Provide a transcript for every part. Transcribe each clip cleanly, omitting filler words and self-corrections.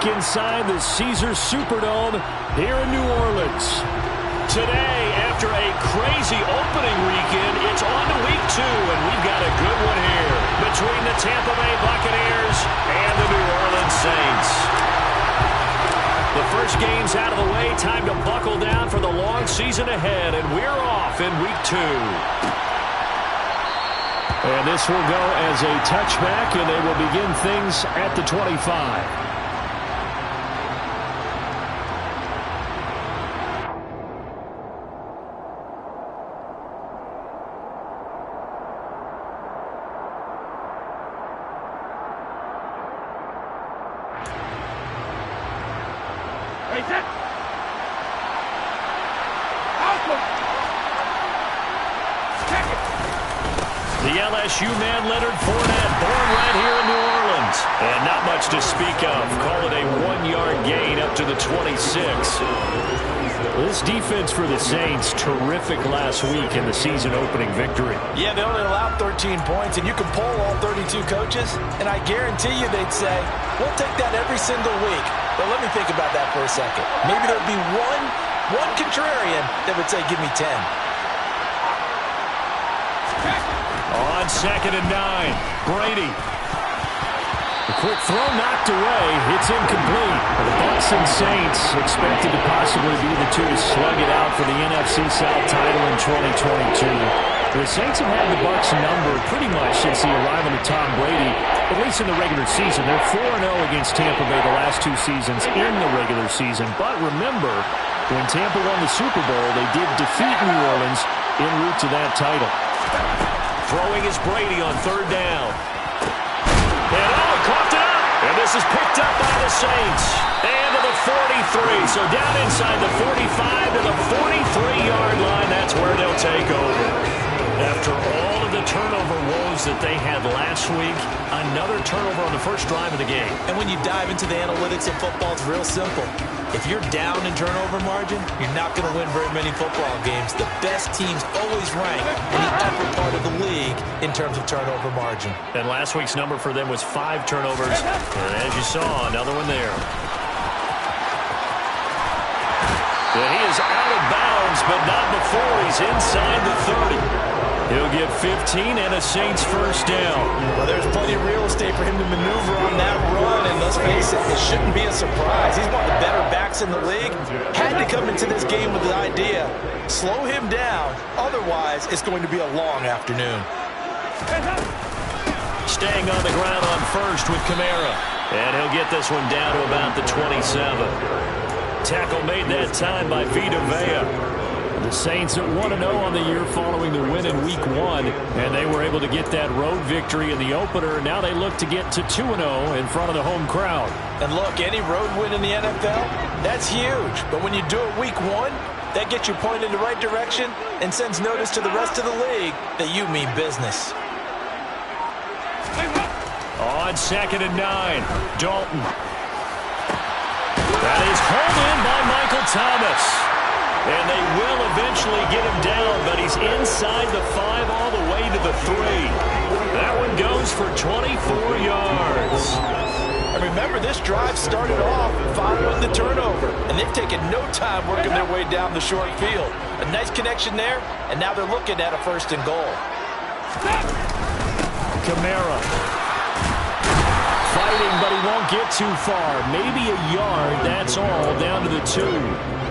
inside the Caesars Superdome here in New Orleans. Today, after a crazy opening weekend, it's on to week 2, and we've got a good one here between the Tampa Bay Buccaneers and the New Orleans Saints. The first game's out of the way. Time to buckle down for the long season ahead, and we're off in week 2. And this will go as a touchback, and they will begin things at the 25. The LSU man, Leonard Fournette, born right here in New Orleans. And not much to speak of. Call it a 1-yard gain up to the 26. This defense for the Saints, terrific last week in the season opening victory. Yeah, they only allowed 13 points, and you can poll all 32 coaches, and I guarantee you they'd say, we'll take that every single week. But let me think about that for a second. Maybe there'd be one contrarian that would say, give me 10. On 2nd and 9, Brady. A quick throw knocked away. It's incomplete. The Bucs and Saints expected to possibly be the two to slug it out for the NFC South title in 2022. The Saints have had the Bucs number pretty much since the arrival of Tom Brady, at least in the regular season. They're 4-0 against Tampa Bay the last 2 seasons in the regular season. But remember, when Tampa won the Super Bowl, they did defeat New Orleans en route to that title. Throwing is Brady on 3rd down. And coughed it up. And this is picked up by the Saints. And to the 43. So down inside the 45 to the 43-yard line. That's where they'll take over. After all of the turnover woes that they had last week, another turnover on the first drive of the game. And when you dive into the analytics of football, it's real simple. If you're down in turnover margin, you're not going to win very many football games. The best teams always rank in the upper part of the league in terms of turnover margin. And last week's number for them was 5 turnovers. And as you saw, another one there. And he is out of bounds, but not before he's inside the 30. He'll get 15 and a Saints first down. Well, there's plenty of real estate for him to maneuver on that run, and let's face it, it shouldn't be a surprise. He's one of the better backs in the league. Had to come into this game with the idea, slow him down, otherwise it's going to be a long afternoon. Staying on the ground on first with Kamara, and he'll get this one down to about the 27. Tackle made that time by Vita Vea. The Saints at 1-0 on the year following the win in Week 1, and they were able to get that road victory in the opener. Now they look to get to 2-0 in front of the home crowd. And look, any road win in the NFL, that's huge. But when you do it Week 1, that gets you pointed in the right direction and sends notice to the rest of the league that you mean business. On 2nd and 9, Dalton. That is hauled in by Michael Thomas. And they will eventually get him down, but he's inside the 5 all the way to the 3. That one goes for 24 yards. And remember, this drive started off following the turnover, and they've taken no time working their way down the short field. A nice connection there, and now they're looking at a 1st and goal. Kamara. Fighting, but he won't get too far. Maybe a yard, that's all, down to the 2.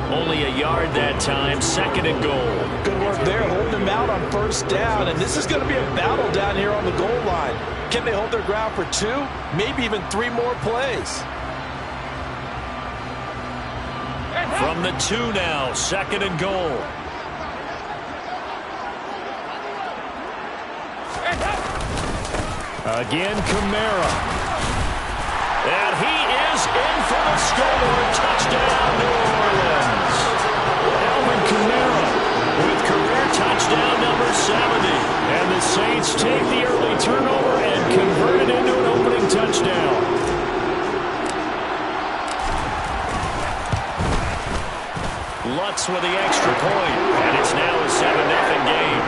Only a yard that time, 2nd and goal. Good work there, holding them out on 1st down, and this is going to be a battle down here on the goal line. Can they hold their ground for 2, maybe even 3 more plays? From the 2 now, 2nd and goal. Again, Kamara. And he is in for the score. Touchdown, New Orleans. Alvin Kamara with career touchdown number 70. And the Saints take the early turnover and convert it into an opening touchdown. Lutz with the extra point, and it's now a 7-0 game.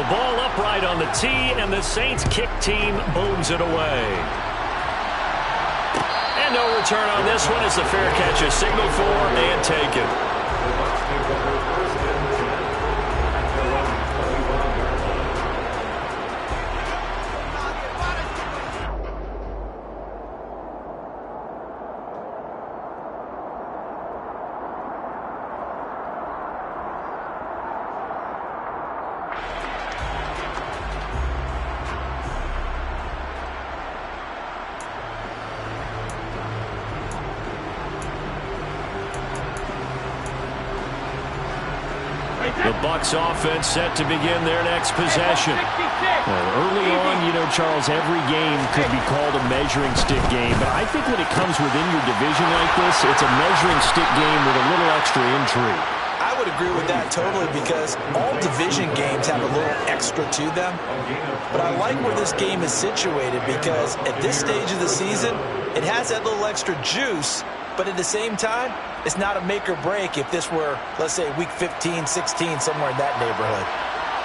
The ball upright on the tee, and the Saints kick team booms it away. And no return on this one as the fair catch is signaled for and taken. The Bucs offense set to begin their next possession. Well, early on, you know, Charles, every game could be called a measuring stick game. But I think when it comes within your division like this, it's a measuring stick game with a little extra intrigue. I would agree with that totally because all division games have a little extra to them. But I like where this game is situated because at this stage of the season, it has that little extra juice. But at the same time, it's not a make or break if this were, let's say, week 15, 16, somewhere in that neighborhood.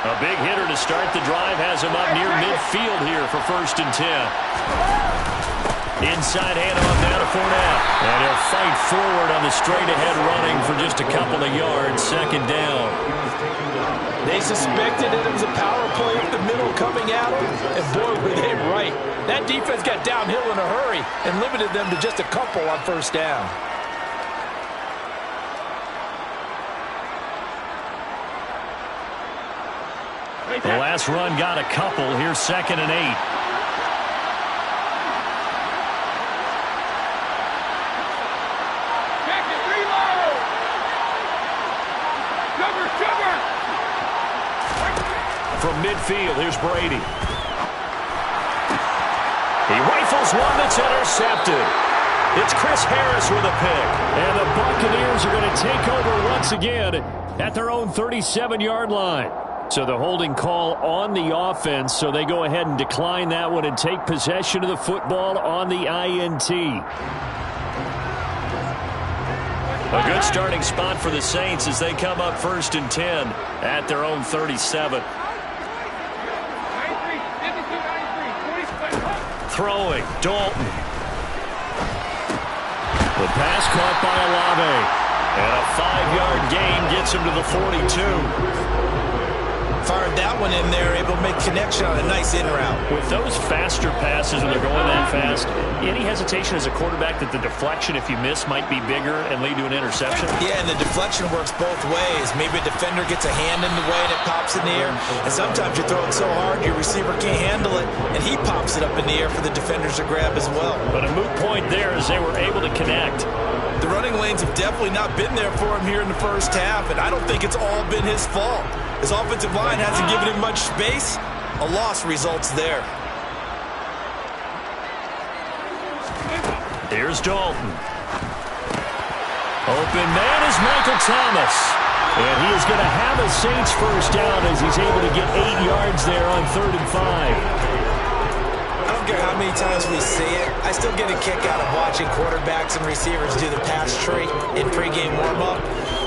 A big hitter to start the drive has him up near midfield here for 1st and 10. Inside handoff down to Fournette. And he'll fight forward on the straight-ahead running for just a couple of yards. 2nd down. They suspected that it was a power play up the middle coming at them, and boy, were they right. That defense got downhill in a hurry and limited them to just a couple on 1st down. The last run got a couple. Here's 2nd and 8. From midfield, here's Brady. He rifles one that's intercepted. It's Chris Harris with a pick. And the Buccaneers are going to take over once again at their own 37-yard line. So the holding call on the offense, so they go ahead and decline that one and take possession of the football on the INT. A good starting spot for the Saints as they come up 1st and 10 at their own 37. Throwing, Dalton. The pass caught by Olave. And a 5-yard gain gets him to the 42. Fired that one in there, able to make connection on a nice in route. With those faster passes when they're going that fast, any hesitation as a quarterback that the deflection, if you miss, might be bigger and lead to an interception? Yeah, and the deflection works both ways. Maybe a defender gets a hand in the way and it pops in the air. And sometimes you throw it so hard your receiver can't handle it, and he pops it up in the air for the defenders to grab as well. But a moot point there as they were able to connect. The running lanes have definitely not been there for him here in the 1st half, and I don't think it's all been his fault. His offensive line hasn't given him much space. A loss results there. Here's Dalton. Open man is Michael Thomas. And he is going to have a Saints 1st down as he's able to get 8 yards there on 3rd and 5. I don't care how many times we see it. I still get a kick out of watching quarterbacks and receivers do the pass tree in pregame warm-up.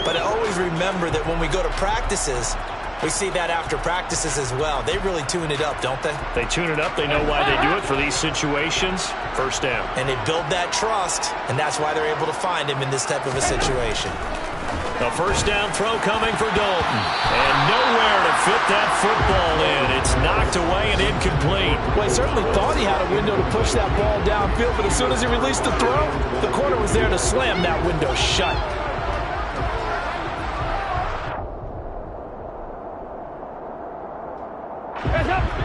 But I always remember that when we go to practices, we see that after practices as well. They really tune it up, don't they? They tune it up. They know why they do it for these situations. 1st down. And they build that trust, and that's why they're able to find him in this type of a situation. The 1st down throw coming for Dalton. And nowhere to fit that football in. It's knocked away and incomplete. Well, he certainly thought he had a window to push that ball downfield, but as soon as he released the throw, the corner was there to slam that window shut.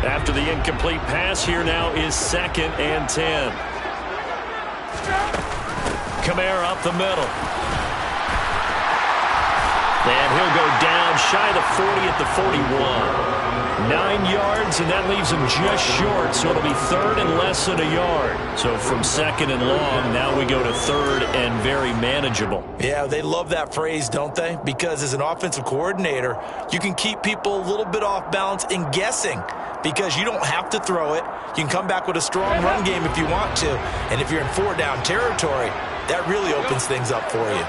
After the incomplete pass, here now is 2nd and 10. Kamara up the middle. And he'll go down shy of the 40 at the 41. 9 yards, and that leaves him just short, so it'll be 3rd and less than a yard. So from 2nd and long, now we go to 3rd and very manageable. Yeah, they love that phrase, don't they? Because as an offensive coordinator, you can keep people a little bit off balance and guessing because you don't have to throw it. You can come back with a strong run game if you want to. And if you're in 4-down territory, that really opens things up for you.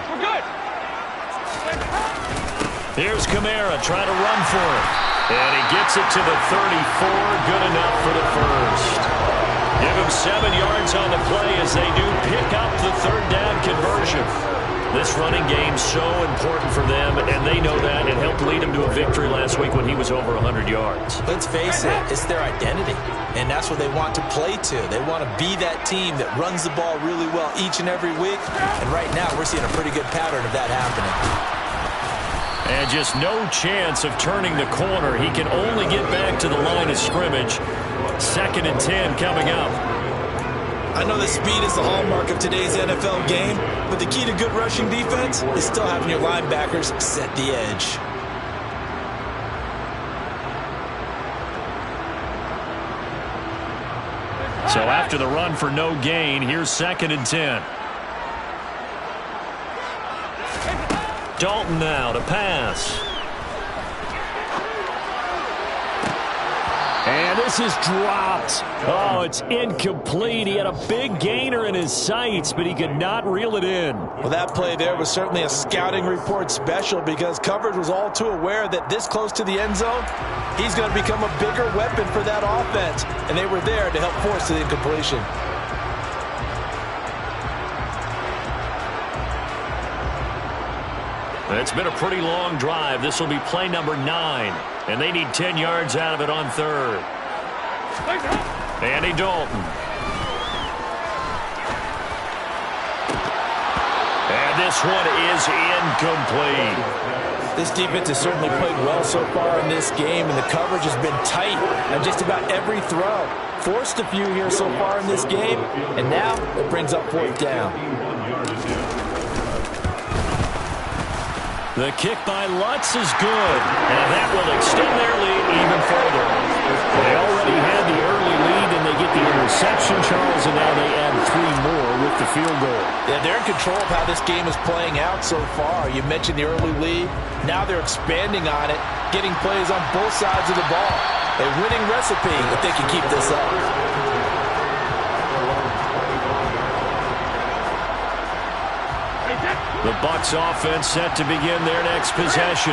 Here's Kamara trying to run for it. And he gets it to the 34. Good enough for the first. Give him 7 yards on the play as they do pick up the third down conversion. This running game's so important for them, and they know that. It helped lead them to a victory last week when he was over 100 yards. Let's face it, it's their identity, and that's what they want to play to. They want to be that team that runs the ball really well each and every week, and right now we're seeing a pretty good pattern of that happening. And just no chance of turning the corner. He can only get back to the line of scrimmage. 2nd and 10 coming up. I know that speed is the hallmark of today's NFL game, but the key to good rushing defense is still having your linebackers set the edge. So after the run for no gain, here's 2nd and 10. Dalton now to pass. And this is dropped. Oh, it's incomplete. He had a big gainer in his sights, but he could not reel it in. Well, that play there was certainly a scouting report special because coverage was all too aware that this close to the end zone, he's going to become a bigger weapon for that offense. And they were there to help force the incompletion. It's been a pretty long drive. This will be play number 9. And they need 10 yards out of it on 3rd. Andy Dalton. And this one is incomplete. This defense has certainly played well so far in this game, and the coverage has been tight on just about every throw. Forced a few here so far in this game, and now it brings up 4th down. The kick by Lutz is good, and that will extend their lead even further. They already had the early lead, and they get the interception, Charles, and now they add 3 more with the field goal. Yeah, they're in control of how this game is playing out so far. You mentioned the early lead. Now they're expanding on it, getting plays on both sides of the ball. A winning recipe if they can keep this up. The Bucs offense set to begin their next possession.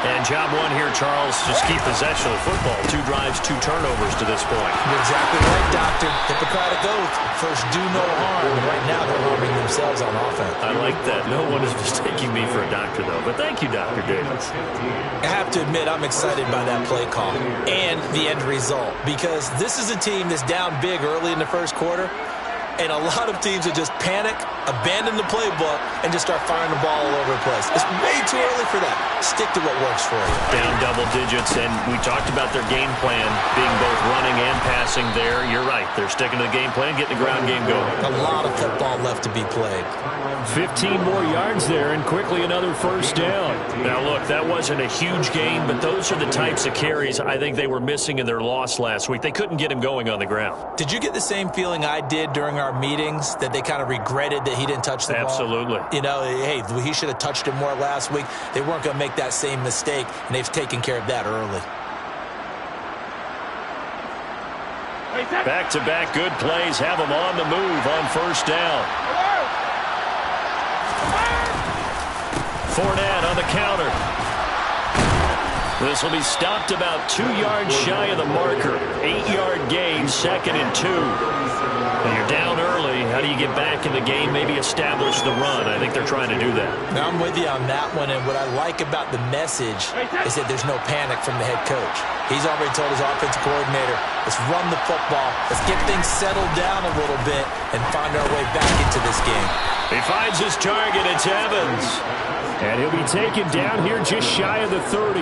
And job 1 here, Charles, just keep possession of the football. 2 drives, 2 turnovers to this point. You're exactly right, Doctor. Hippocratic oath. First, do no harm. And right now, they're harming themselves on offense. I like that. No one is mistaking me for a doctor, though. But thank you, Dr. Davis. I have to admit, I'm excited by that play call and the end result. Because this is a team that's down big early in the first quarter. And a lot of teams will just panic, abandon the playbook, and just start firing the ball all over the place. It's way too early for that. Stick to what works for you. Down double digits, and we talked about their game plan being both running and passing there. You're right. They're sticking to the game plan, getting the ground game going. A lot of football left to be played. 15 more yards there, and quickly another first down. Now, look, that wasn't a huge gain, but those are the types of carries I think they were missing in their loss last week. They couldn't get him going on the ground. Did you get the same feeling I did during our meetings, that they kind of regretted that he didn't touch the ball? Absolutely. You know, hey, he should have touched it more last week. They weren't going to make that same mistake, and they've taken care of that early. Back-to-back good plays have them on the move on first down. Fournette on the counter. This will be stopped about 2 yards shy of the marker. 8-yard gain, 2nd and 2. When you're down early, how do you get back in the game, maybe establish the run? I think they're trying to do that. Now, I'm with you on that one, and what I like about the message is that there's no panic from the head coach. He's already told his offensive coordinator, let's run the football, let's get things settled down a little bit and find our way back into this game. He finds his target, it's Evans. And he'll be taken down here just shy of the 30.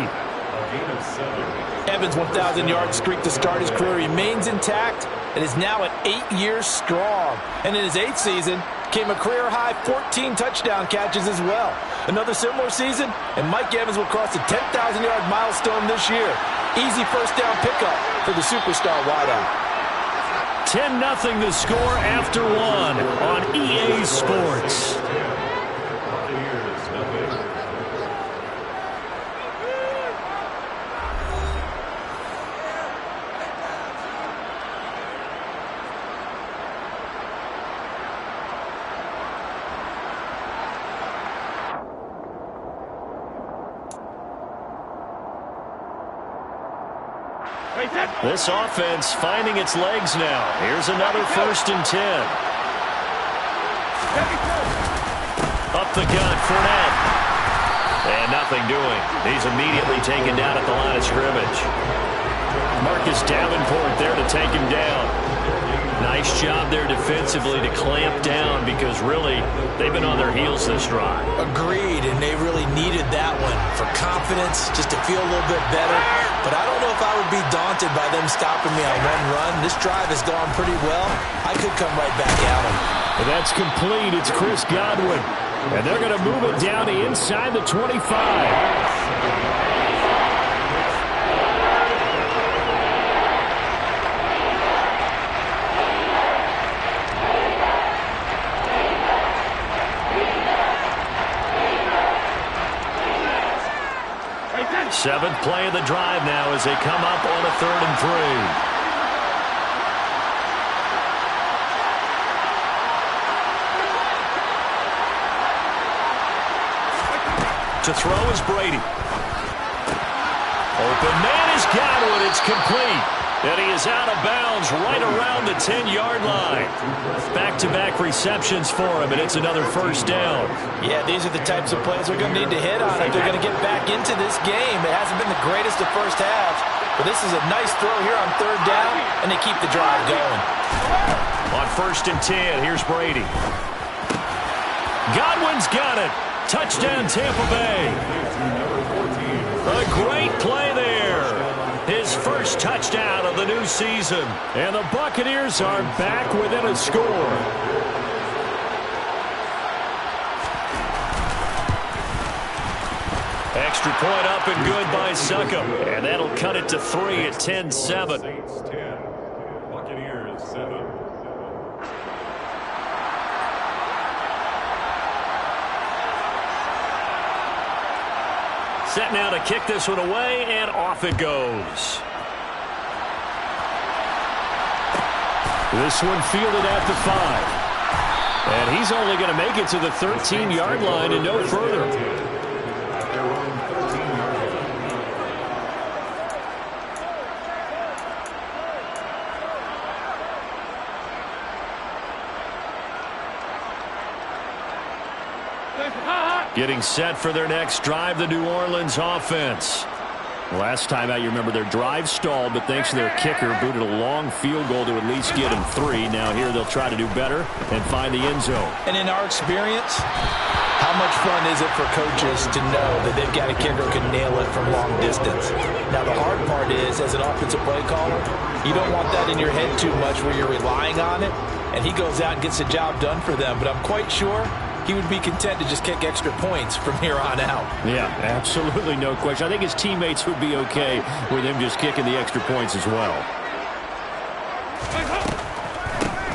Evans' 1,000-yard streak to start his career remains intact and is now at 8 years strong. And in his 8th season, came a career-high 14 touchdown catches as well. Another similar season, and Mike Evans will cross the 10,000-yard milestone this year. Easy first down pickup for the superstar wideout. 10-0 the score after 1 on EA Sports. This offense finding its legs now. Here's another 1st and 10. Up the gut, Fournette. And nothing doing. He's immediately taken down at the line of scrimmage. Marcus Davenport there to take him down. Nice job there defensively to clamp down because really they've been on their heels this drive. Agreed, and they really needed that one for confidence, just to feel a little bit better. But I don't know if I would be daunted by them stopping me on one run. This drive has gone pretty well. I could come right back at them. And that's complete. It's Chris Godwin. And they're going to move it down to inside the 25. Seventh play of the drive now as they come up on a 3rd and 3. To throw is Brady. Open man is Godwin. It's complete. And he is out of bounds right around the 10-yard line. Back-to-back receptions for him, and it's another 1st down. Yeah, these are the types of plays they're going to need to hit on if they're going to get back into this game. It hasn't been the greatest of first halves, but this is a nice throw here on 3rd down, and they keep the drive going. On 1st and 10, here's Brady. Godwin's got it. Touchdown, Tampa Bay. A great play there. His first touchdown of the new season. And the Buccaneers are back within a score. Extra point up and good by Succop. And that'll cut it to 3 at 10-7. Buccaneers 7. Set now to kick this one away, and off it goes. This one fielded at the 5. And he's only going to make it to the 13-yard line and no further. Getting set for their next drive, the New Orleans offense. Last time out, you remember their drive stalled, but thanks to their kicker, booted a long field goal to at least get them 3. Now here they'll try to do better and find the end zone. And in our experience, how much fun is it for coaches to know that they've got a kicker who can nail it from long distance? Now the hard part is, as an offensive play caller, you don't want that in your head too much where you're relying on it, and he goes out and gets the job done for them. But I'm quite sure he would be content to just kick extra points from here on out. Yeah, absolutely no question. I think his teammates would be okay with him just kicking the extra points as well.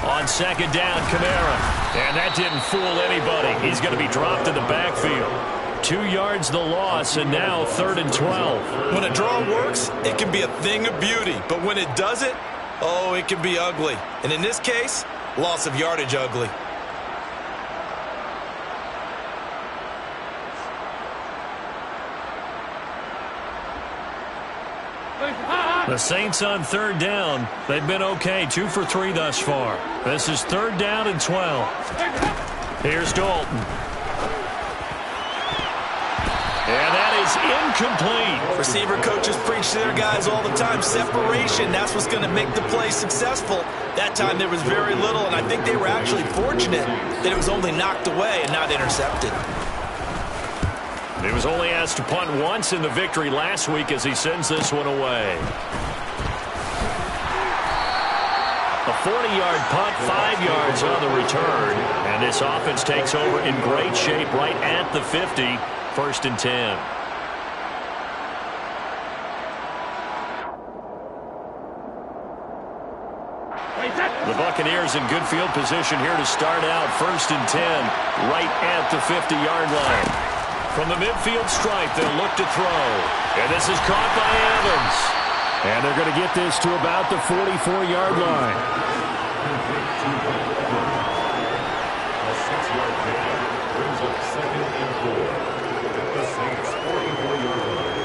On 2nd down, Kamara. And that didn't fool anybody. He's going to be dropped in the backfield. 2 yards the loss, and now 3rd and 12. When a draw works, it can be a thing of beauty. But when it doesn't, oh, it can be ugly. And in this case, loss of yardage ugly. The Saints on 3rd down. They've been okay, 2 for 3 thus far. This is 3rd down and 12. Here's Dalton. And that is incomplete. Receiver coaches preach to their guys all the time. Separation, that's what's going to make the play successful. That time there was very little, and I think they were actually fortunate that it was only knocked away and not intercepted. He was only asked to punt once in the victory last week as he sends this one away. A 40-yard punt, 5 yards on the return. And this offense takes over in great shape right at the 50. 1st and 10. The Buccaneers in good field position here to start out. 1st and 10 right at the 50-yard line. From the midfield stripe, they'll look to throw. And this is caught by Evans. And they're going to get this to about the 44-yard line. A 6-yard pickup brings up 2nd and 4. The Saints 44-yard line.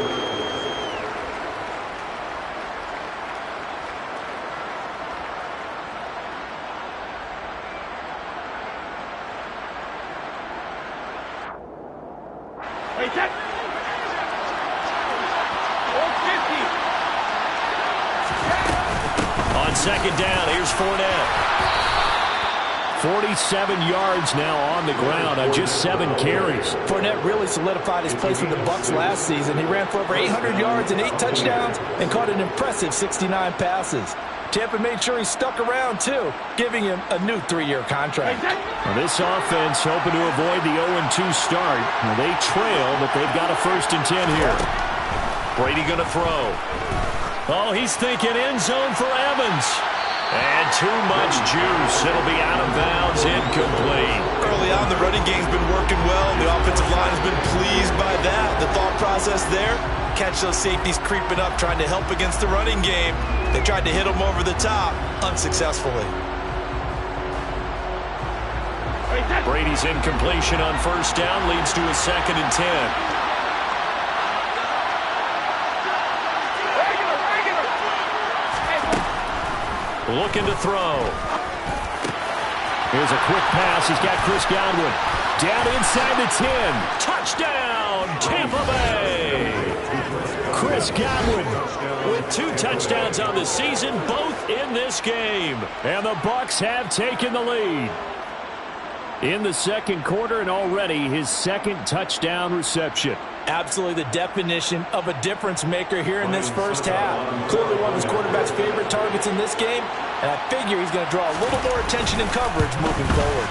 On second down, here's Fournette. 47 yards now on the ground on just 7 carries. Fournette really solidified his place with the Bucs last season. He ran for over 800 yards and 8 touchdowns and caught an impressive 69 passes. Tampa made sure he stuck around, too, giving him a new 3-year contract. Well, this offense hoping to avoid the 0-2 start. Well, they trail, but they've got a 1st and 10 here. Brady going to throw. Oh, he's thinking end zone for Evans. And too much juice. It'll be out of bounds, incomplete. Early on, the running game's been working well. The offensive line has been pleased by that. The thought process there, catch those safeties creeping up, trying to help against the running game. They tried to hit them over the top, unsuccessfully. Brady's incompletion on 1st down leads to a 2nd and 10. Looking to throw. Here's a quick pass. He's got Chris Godwin. Down inside the 10. Touchdown, Tampa Bay. Chris Godwin with 2 touchdowns on the season, both in this game. And the Bucs have taken the lead in the 2nd quarter, and already his 2nd touchdown reception. Absolutely the definition of a difference maker here in this 1st half. Clearly one of his quarterback's favorite targets in this game, and I figure he's going to draw a little more attention and coverage moving forward.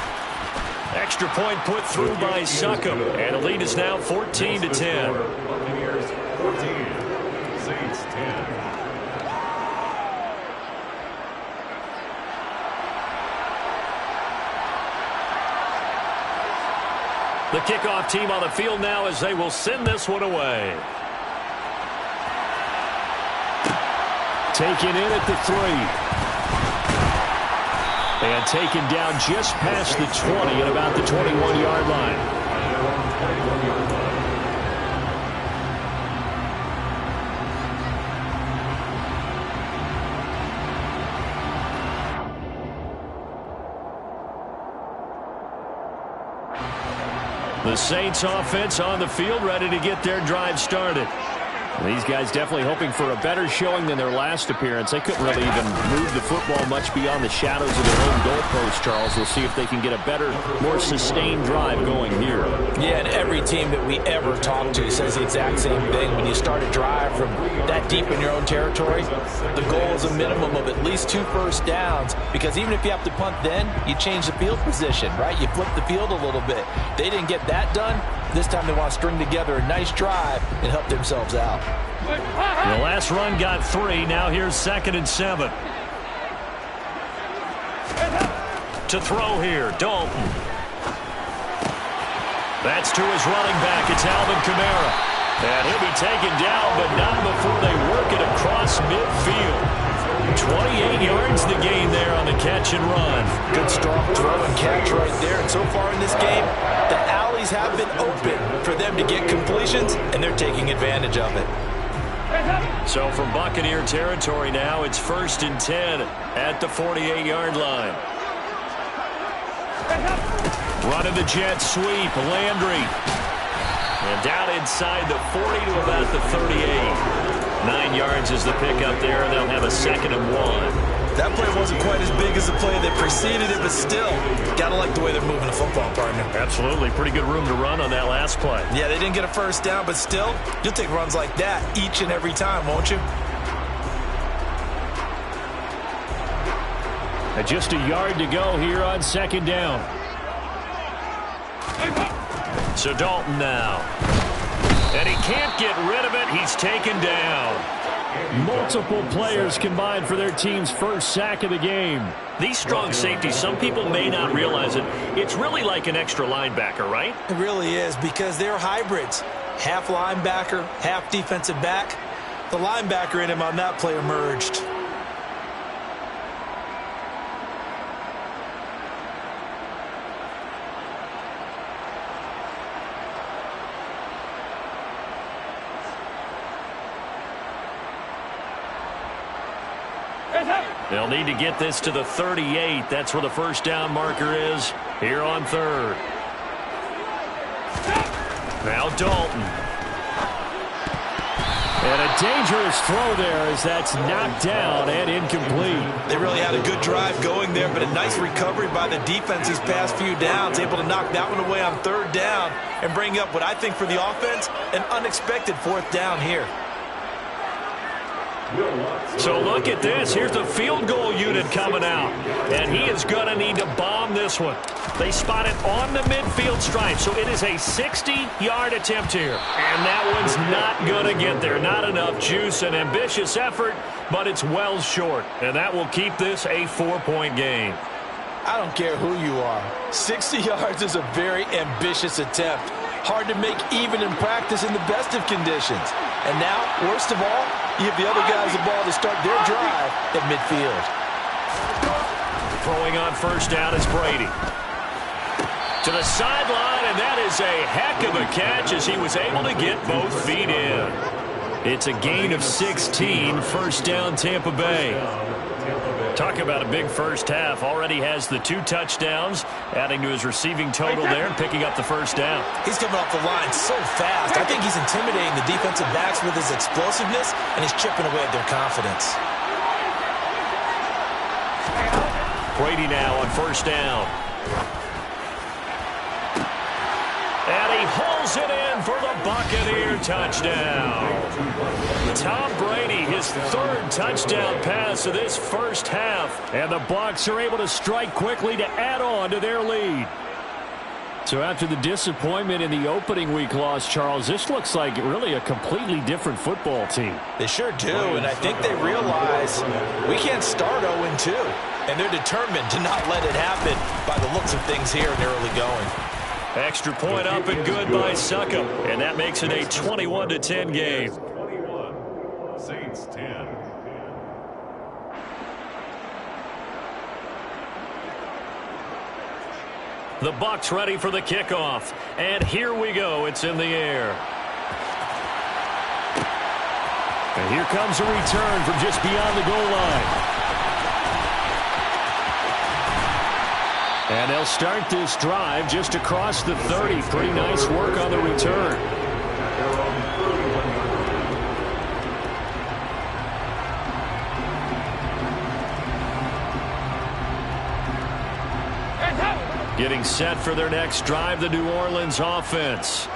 Extra point put through by Succop, and the lead is now 14-10. Buccaneers 14, Saints 10. The kickoff team on the field now as they will send this one away. Taken in at the 3. And taken down just past the 20 at about the 21-yard line. The Saints offense on the field, ready to get their drive started. These guys definitely hoping for a better showing than their last appearance. They couldn't really even move the football much beyond the shadows of their own goalpost, Charles. We'll see if they can get a better, more sustained drive going here. Yeah, and every team that we ever talk to says the exact same thing. When you start a drive from that deep in your own territory, the goal is a minimum of at least 2 first downs, because even if you have to punt then, you change the field position, right? You flip the field a little bit. They didn't get that done. This time they want to string together a nice drive and help themselves out. The last run got 3. Now here's 2nd and 7. To throw here, Dalton. That's to his running back. It's Alvin Kamara. And he'll be taken down, but not before they work it across midfield. 28 yards the gain there on the catch and run. Good strong throw and catch right there. And so far in this game, the alleys have been open for them to get completions, and they're taking advantage of it. So from Buccaneer territory now, it's 1st and 10 at the 48-yard line. Running the jet sweep, Landry. And down inside the 40 to about the 38. 9 yards is the pickup there, and they'll have a 2nd and 1. That play wasn't quite as big as the play that preceded it, but still, gotta like the way they're moving the football, partner. Absolutely. Pretty good room to run on that last play. Yeah, they didn't get a first down, but still, you'll take runs like that each and every time, won't you? And just a yard to go here on 2nd down. So Dalton now. And he can't get rid of it. He's taken down. Multiple players combined for their team's first sack of the game. These strong safeties, some people may not realize it. It's really like an extra linebacker, right? It really is, because they're hybrids. Half linebacker, half defensive back. The linebacker in him on that play emerged. They'll need to get this to the 38. That's where the first down marker is here on 3rd. Now Dalton. And a dangerous throw there as that's knocked down and incomplete. They really had a good drive going there, but a nice recovery by the defense these past few downs, able to knock that one away on third down and bring up what I think for the offense, an unexpected fourth down here. So look at this. Here's the field goal unit coming out. And he is going to need to bomb this one. They spot it on the midfield stripe. So it is a 60-yard attempt here. And that one's not going to get there. Not enough juice. An ambitious effort, but it's well short. And that will keep this a 4-point game. I don't care who you are. 60 yards is a very ambitious attempt. Hard to make even in practice in the best of conditions. And now, worst of all, you give the other guys the ball to start their drive at midfield. Throwing on first down is Brady. To the sideline, and that is a heck of a catch as he was able to get both feet in. It's a gain of 16, first down Tampa Bay. Talk about a big first half. Already has the 2 touchdowns, adding to his receiving total there and picking up the first down. He's coming off the line so fast. I think he's intimidating the defensive backs with his explosiveness, and he's chipping away at their confidence. Brady now on first down. And he hauls it in for the Buccaneer touchdown. Tom Brady, his 3rd touchdown pass of this first half. And the Bucs are able to strike quickly to add on to their lead. So after the disappointment in the opening week loss, Charles, this looks like really a completely different football team. They sure do, and I think they realize we can't start 0-2. And they're determined to not let it happen by the looks of things here in the early going. Extra point up and good by Succop. And that makes it a 21-10 game. 21, Saints 10. The Bucs ready for the kickoff. And here we go. It's in the air. And here comes a return from just beyond the goal line. And they'll start this drive just across the 30. Pretty nice work on the return. Getting set for their next drive, the New Orleans offense.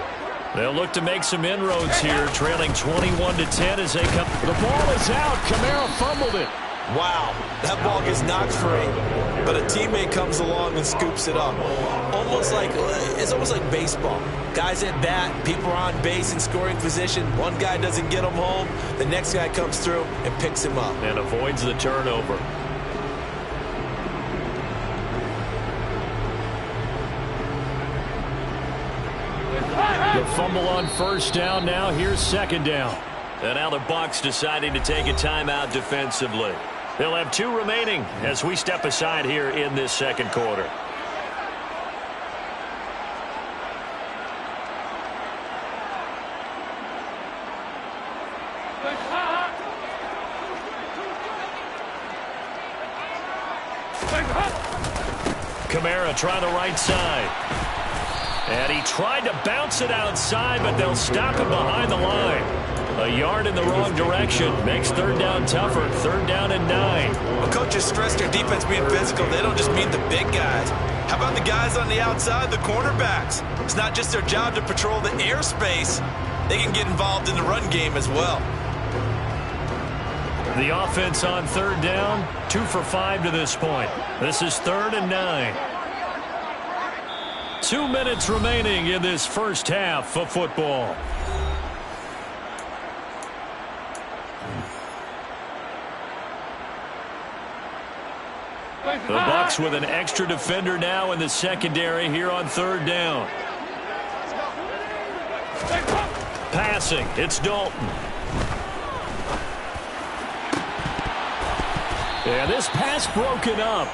They'll look to make some inroads here, trailing 21-10 as they come. The ball is out. Kamara fumbled it. Wow, that ball gets knocked free, but a teammate comes along and scoops it up. It's almost like baseball. Guys at bat, people are on base in scoring position. One guy doesn't get him home. The next guy comes through and picks him up. And avoids the turnover. The fumble on first down. Now here's second down. And now the Bucs deciding to take a timeout defensively. They'll have 2 remaining as we step aside here in this second quarter. Kamara trying the right side. And he tried to bounce it outside, but they'll stop him behind the line. A yard in the wrong direction makes third down tougher. 3rd down and 9. Well, coaches stress their defense being physical. They don't just mean the big guys. How about the guys on the outside, the cornerbacks? It's not just their job to patrol the airspace. They can get involved in the run game as well. The offense on 3rd down, 2 for 5 to this point. This is 3rd and 9. 2 minutes remaining in this first half of football. The Bucs with an extra defender now in the secondary here on 3rd down. Passing, it's Dalton. Yeah, this pass broken up.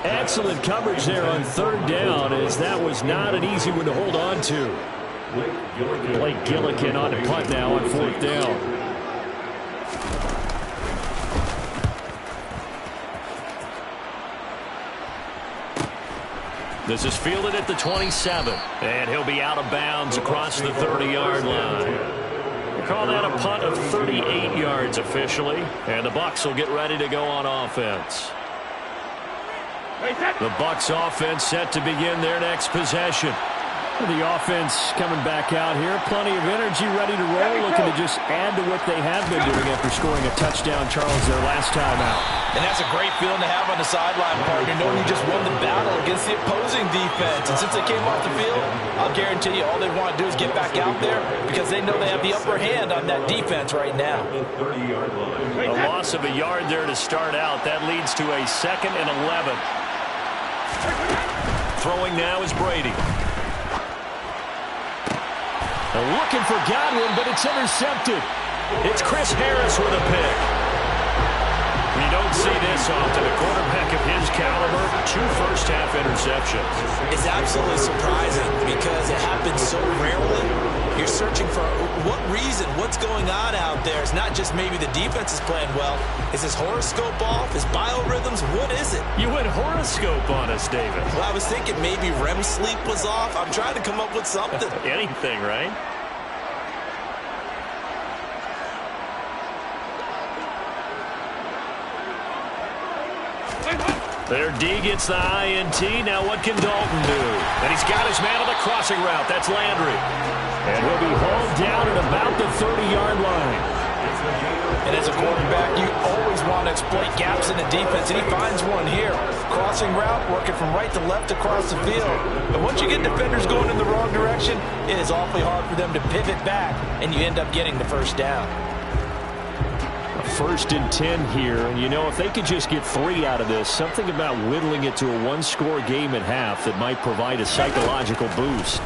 Excellent coverage there on 3rd down, as that was not an easy one to hold on to. Blake Gillikin on the punt now on 4th down. This is fielded at the 27, and he'll be out of bounds across the 30-yard line. We call that a punt of 38 yards officially, and the Bucs will get ready to go on offense. The Bucs offense set to begin their next possession. The offense coming back out here. Plenty of energy, ready to roll, looking to just add to what they have been doing after scoring a touchdown, Charles, their last time out. And that's a great feeling to have on the sideline, partner, knowing you just won the battle against the opposing defense. And since they came off the field, I'll guarantee you all they want to do is get back out there because they know they have the upper hand on that defense right now. A loss of a yard there to start out. That leads to a 2nd and 11. Throwing now is Brady. Looking for Godwin, but it's intercepted. It's Chris Harris with a pick. You don't see this often. A quarterback of his caliber, 2 first-half interceptions. It's absolutely surprising because it happens so rarely. You're searching for what reason, what's going on out there. It's not just maybe the defense is playing well. Is his horoscope off? His biorhythms? What is it? You went horoscope on us, David. Well, I was thinking maybe REM sleep was off. I'm trying to come up with something. Anything, right? Their D gets the INT. Now what can Dalton do? And he's got his man on the crossing route. That's Landry. And he'll be hauled down at about the 30-yard line. And as a quarterback, you always want to exploit gaps in the defense, and he finds one here. Crossing route, working from right to left across the field. But once you get defenders going in the wrong direction, it is awfully hard for them to pivot back, and you end up getting the first down. 1st and 10 here, and you know, if they could just get 3 out of this, something about whittling it to a 1-score game at half that might provide a psychological boost.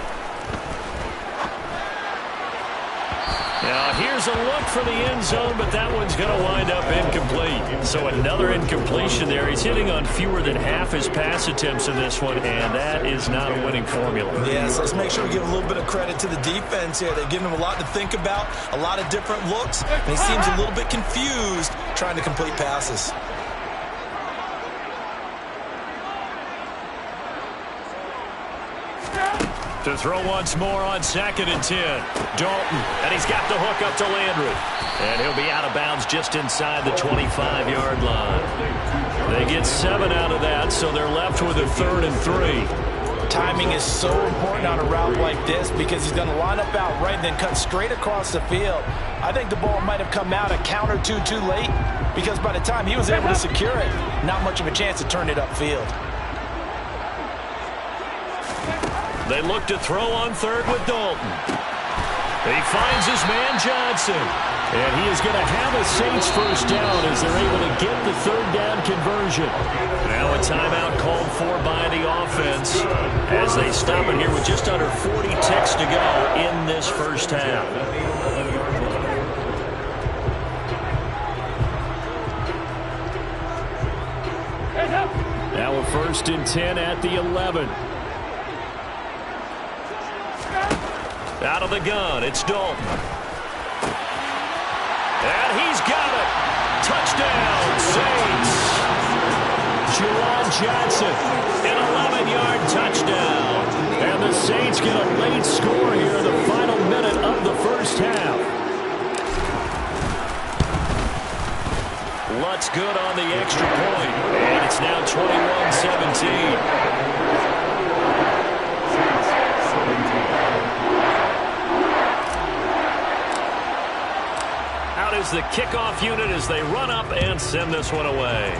Now here's a look for the end zone, but that one's going to wind up incomplete. So another incompletion there. He's hitting on fewer than half his pass attempts in this one, and that is not a winning formula. Yes, let's make sure we give a little bit of credit to the defense here. They've given him a lot to think about, a lot of different looks, and he seems a little bit confused trying to complete passes. To throw once more on 2nd and 10. Dalton, and he's got the hook up to Landry. And he'll be out of bounds just inside the 25-yard line. They get 7 out of that, so they're left with a 3rd and 3. Timing is so important on a route like this because he's going to line up out right and then cut straight across the field. I think the ball might have come out a count or two too late because by the time he was able to secure it, not much of a chance to turn it upfield. They look to throw on 3rd with Dalton. He finds his man Johnson. And he is going to have a Saints first down as they're able to get the 3rd down conversion. Now a timeout called for by the offense as they stop it here with just under 40 ticks to go in this first half. Now a 1st and 10 at the 11. Out of the gun, it's Dalton. And he's got it. Touchdown, Saints. Juwan Johnson, an 11-yard touchdown. And the Saints get a late score here in the final minute of the first half. Lutz good on the extra point. And it's now 21-17. Is the kickoff unit as they run up and send this one away.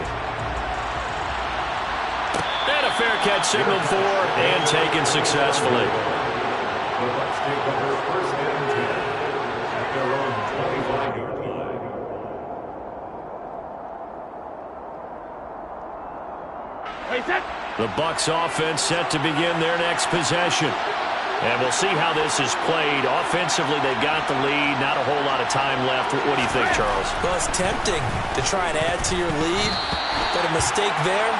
And a fair catch signaled for and taken successfully. The Bucs offense set to begin their next possession. And we'll see how this is played. Offensively, they've got the lead. Not a whole lot of time left. What do you think, Charles? Well, it's tempting to try and add to your lead, but a mistake there,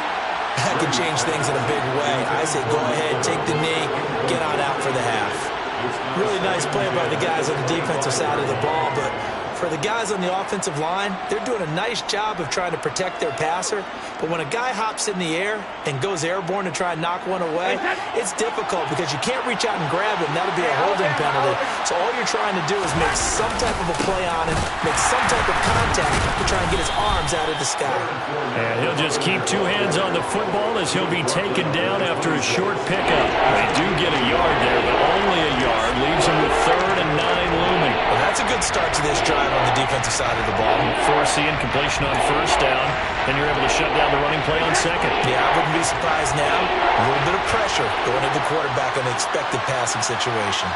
that could change things in a big way. I say go ahead, take the knee, get on out for the half. Really nice play by the guys on the defensive side of the ball, but For the guys on the offensive line, they're doing a nice job of trying to protect their passer. But when a guy hops in the air and goes airborne to try and knock one away, it's difficult because you can't reach out and grab him. That'll be a holding penalty. So all you're trying to do is make some type of a play on him, make some type of contact to try and get his arms out of the sky. And he'll just keep two hands on the football as he'll be taken down after a short pickup. They do get a yard there, but only a yard. Leaves him with 3rd and 9 looming. Well, that's a good start to this drive on the defensive side of the ball. Force the incompletion on 1st down, and you're able to shut down the running play on 2nd. Yeah, I wouldn't be surprised now. A little bit of pressure going to the quarterback in the expected passing situation.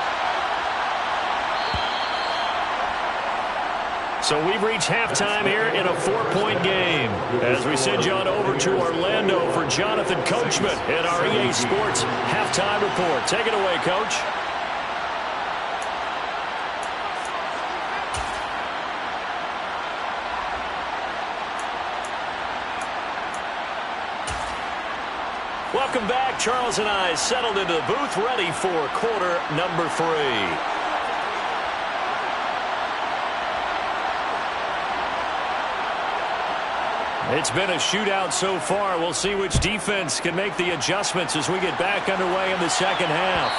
So we've reached halftime here in a 4-point game. As we send you on over to Orlando for Jonathan Coachman at our EA Sports Halftime Report. Take it away, Coach. Welcome back. Charles and I settled into the booth, ready for quarter number 3. It's been a shootout so far. We'll see which defense can make the adjustments as we get back underway in the second half.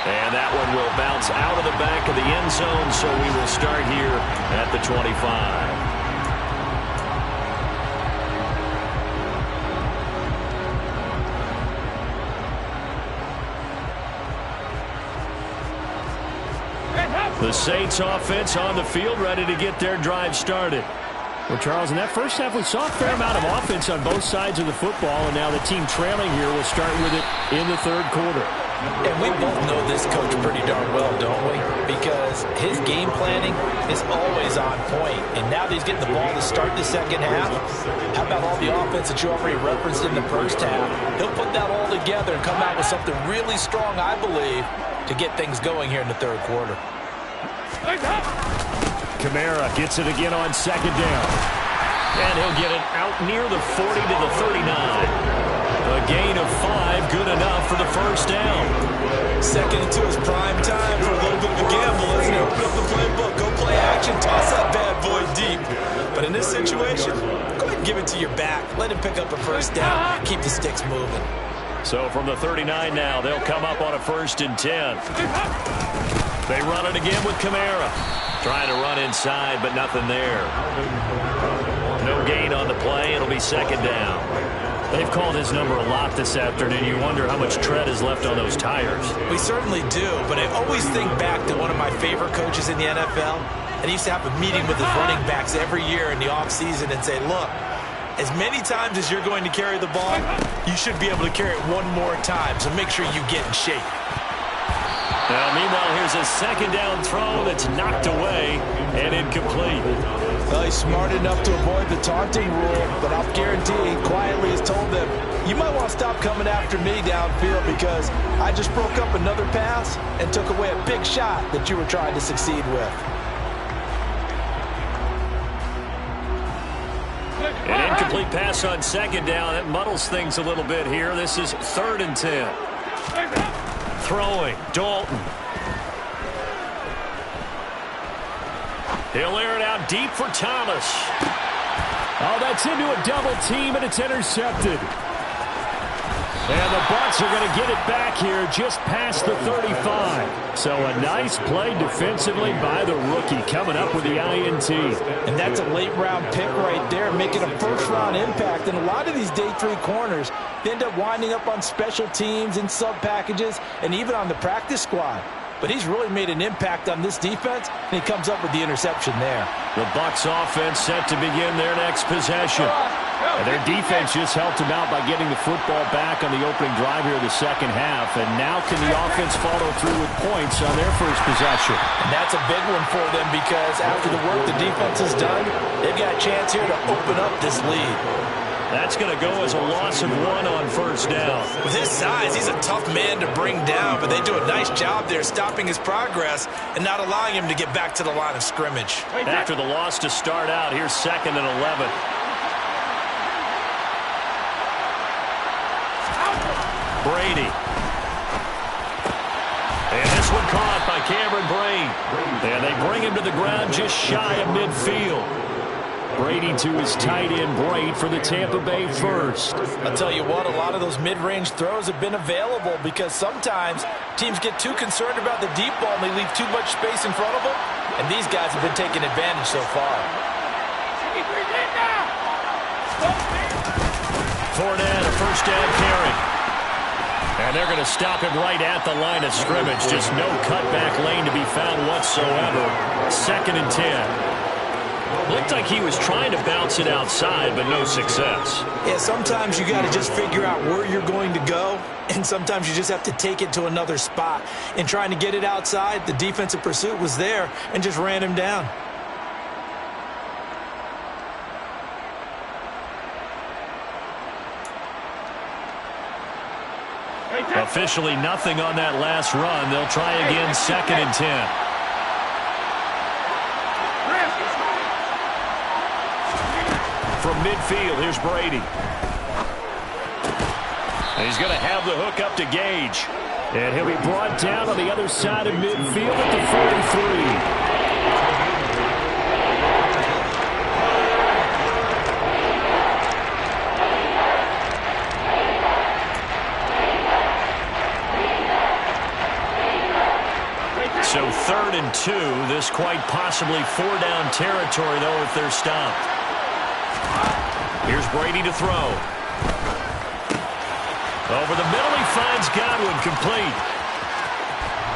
And that one will bounce out of the back of the end zone, so we will start here at the 25. The Saints offense on the field, ready to get their drive started. Well, Charles, in that first half, we saw a fair amount of offense on both sides of the football, and now the team trailing here will start with it in the 3rd quarter. And we both know this coach pretty darn well, don't we? Because his game planning is always on point. And now that he's getting the ball to start the second half, how about all the offense that you already referenced in the first half? He'll put that all together and come out with something really strong, I believe, to get things going here in the 3rd quarter. Kamara gets it again on 2nd down. And he'll get it out near the 40 to the 39. A gain of 5, good enough for the 1st down. 2nd and 2 is prime time for a little bit of a gamble, isn't it? Open up the playbook, go play action, toss that bad boy deep. But in this situation, go ahead and give it to your back. Let him pick up a 1st down, keep the sticks moving. So from the 39 now, they'll come up on a 1st and 10. They run it again with Kamara. Trying to run inside, but nothing there. No gain on the play. It'll be 2nd down. They've called his number a lot this afternoon. You wonder how much tread is left on those tires. We certainly do, but I always think back to one of my favorite coaches in the NFL. And he used to have a meeting with his running backs every year in the offseason and say, look, as many times as you're going to carry the ball, you should be able to carry it one more time, so make sure you get in shape. Now, meanwhile, here's a 2nd down throw that's knocked away and incomplete. Well, he's smart enough to avoid the taunting rule, but I'll guarantee he quietly has told them, you might want to stop coming after me downfield because I just broke up another pass and took away a big shot that you were trying to succeed with. An incomplete pass on 2nd down. That muddles things a little bit here. This is 3rd and 10. Throwing, Dalton. He'll air it out deep for Thomas. Oh, that's into a double team, and it's intercepted. And the Bucs are going to get it back here just past the 35. So a nice play defensively by the rookie, coming up with the INT. And that's a late-round pick right there, making a first-round impact. And a lot of these day 3 corners, they end up winding up on special teams and sub-packages and even on the practice squad. But he's really made an impact on this defense, and he comes up with the interception there. The Bucs offense set to begin their next possession. And their defense just helped them out by getting the football back on the opening drive here of the second half. And now can the offense follow through with points on their first possession? And that's a big one for them because after the work the defense has done, they've got a chance here to open up this lead. That's going to go as a loss of 1 on first down. With his size, he's a tough man to bring down, but they do a nice job there stopping his progress and not allowing him to get back to the line of scrimmage. After the loss to start out, here's 2nd and 11. Brady. And this one caught by Cameron Brate. And they bring him to the ground just shy of midfield. Brady to his tight end, Brate, for the Tampa Bay first. I'll tell you what, a lot of those mid-range throws have been available because sometimes teams get too concerned about the deep ball and they leave too much space in front of them. And these guys have been taking advantage so far. Fournette, a first down carry. And they're going to stop him right at the line of scrimmage. Just no cutback lane to be found whatsoever. 2nd and 10. Looked like he was trying to bounce it outside, but no success. Yeah, sometimes you got to just figure out where you're going to go, and sometimes you just have to take it to another spot. In trying to get it outside, the defensive pursuit was there and just ran him down. Officially nothing on that last run. They'll try again, 2nd and 10. From midfield, here's Brady. And he's going to have the hook up to Gage. And he'll be brought down on the other side of midfield at the 43. So 3rd and 2. This quite possibly 4-down territory, though, if they're stopped. Here's Brady to throw. Over the middle, he finds Godwin, complete.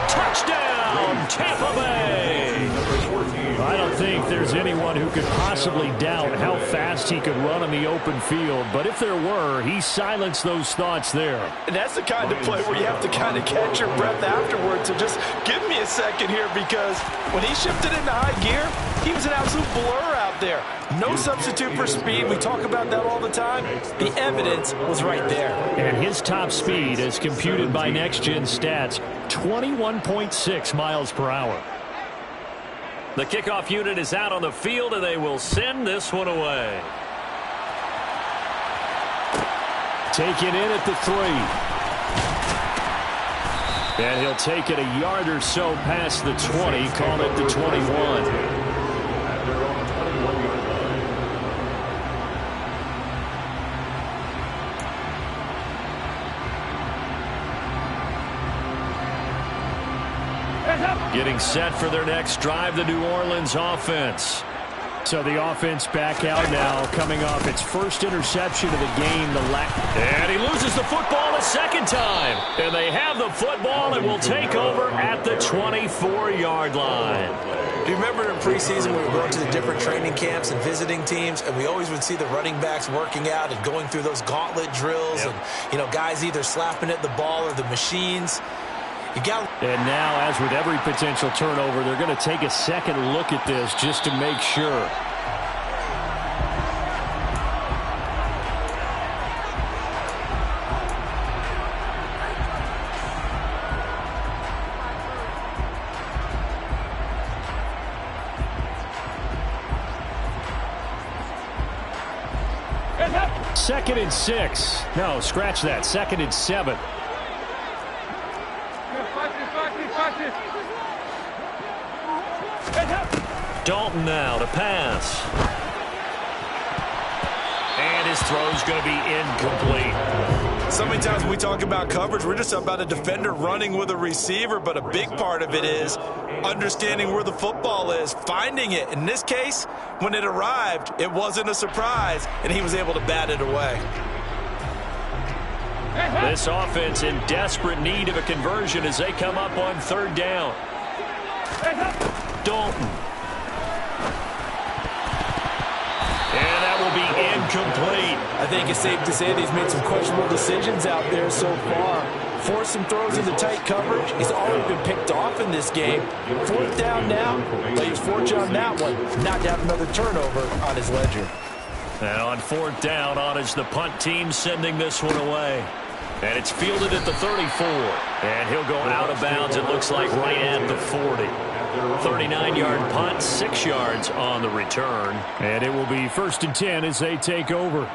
Touchdown, Tampa Bay! I don't think there's anyone who could possibly doubt how fast he could run on the open field, but if there were, he silenced those thoughts there. And that's the kind of play where you have to kind of catch your breath afterwards. So just give me a second here, because when he shifted into high gear, he was an absolute blur out there. No substitute for speed. We talk about that all the time. The evidence was right there. And his top speed, as computed by Next Gen Stats, 21.6 miles per hour. The kickoff unit is out on the field, and they will send this one away. Taken in at the 3. And he'll take it a yard or so past the 20, call it the 21. Getting set for their next drive, the New Orleans offense. So the offense back out now, coming off its first interception of the game. And he loses the football a second time. And they have the football and will take over at the 24-yard line. Do you remember in preseason we were going to the different training camps and visiting teams, and we always would see the running backs working out and going through those gauntlet drills, and, you know, guys either slapping at the ball or the machines. And now, as with every potential turnover, they're going to take a second look at this just to make sure. Second and 6. No, scratch that. 2nd and 7. Dalton now to pass. And his throw's going to be incomplete. So many times when we talk about coverage, we're just about a defender running with a receiver, but a big part of it is understanding where the football is, finding it. In this case, when it arrived, it wasn't a surprise, and he was able to bat it away. This offense in desperate need of a conversion as they come up on 3rd down. Dalton. And that will be incomplete. I think it's safe to say that he's made some questionable decisions out there so far. Forced some throws into tight coverage. He's already been picked off in this game. 4th down now, but he's fortunate on that one. Not to have another turnover on his ledger. And on 4th down, on is the punt team sending this one away. And it's fielded at the 34. And he'll go out of bounds, it looks like, right at the 40. 39-yard punt, 6 yards on the return. And it will be 1st and 10 as they take over.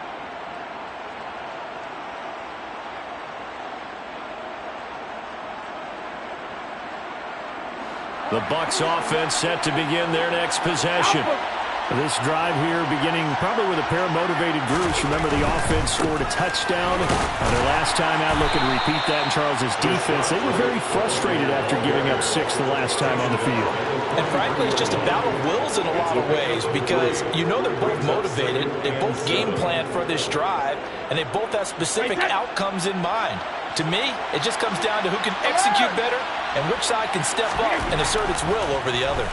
The Bucs offense set to begin their next possession. This drive here beginning probably with a pair of motivated groups. Remember, the offense scored a touchdown on their last time out. Looking to repeat that in Charles's defense. They were very frustrated after giving up 6 the last time on the field. And frankly, it's just a battle of wills in a lot of ways because you know they're both motivated. They both game plan for this drive, and they both have specific outcomes in mind. To me, it just comes down to who can execute better and which side can step up and assert its will over the other.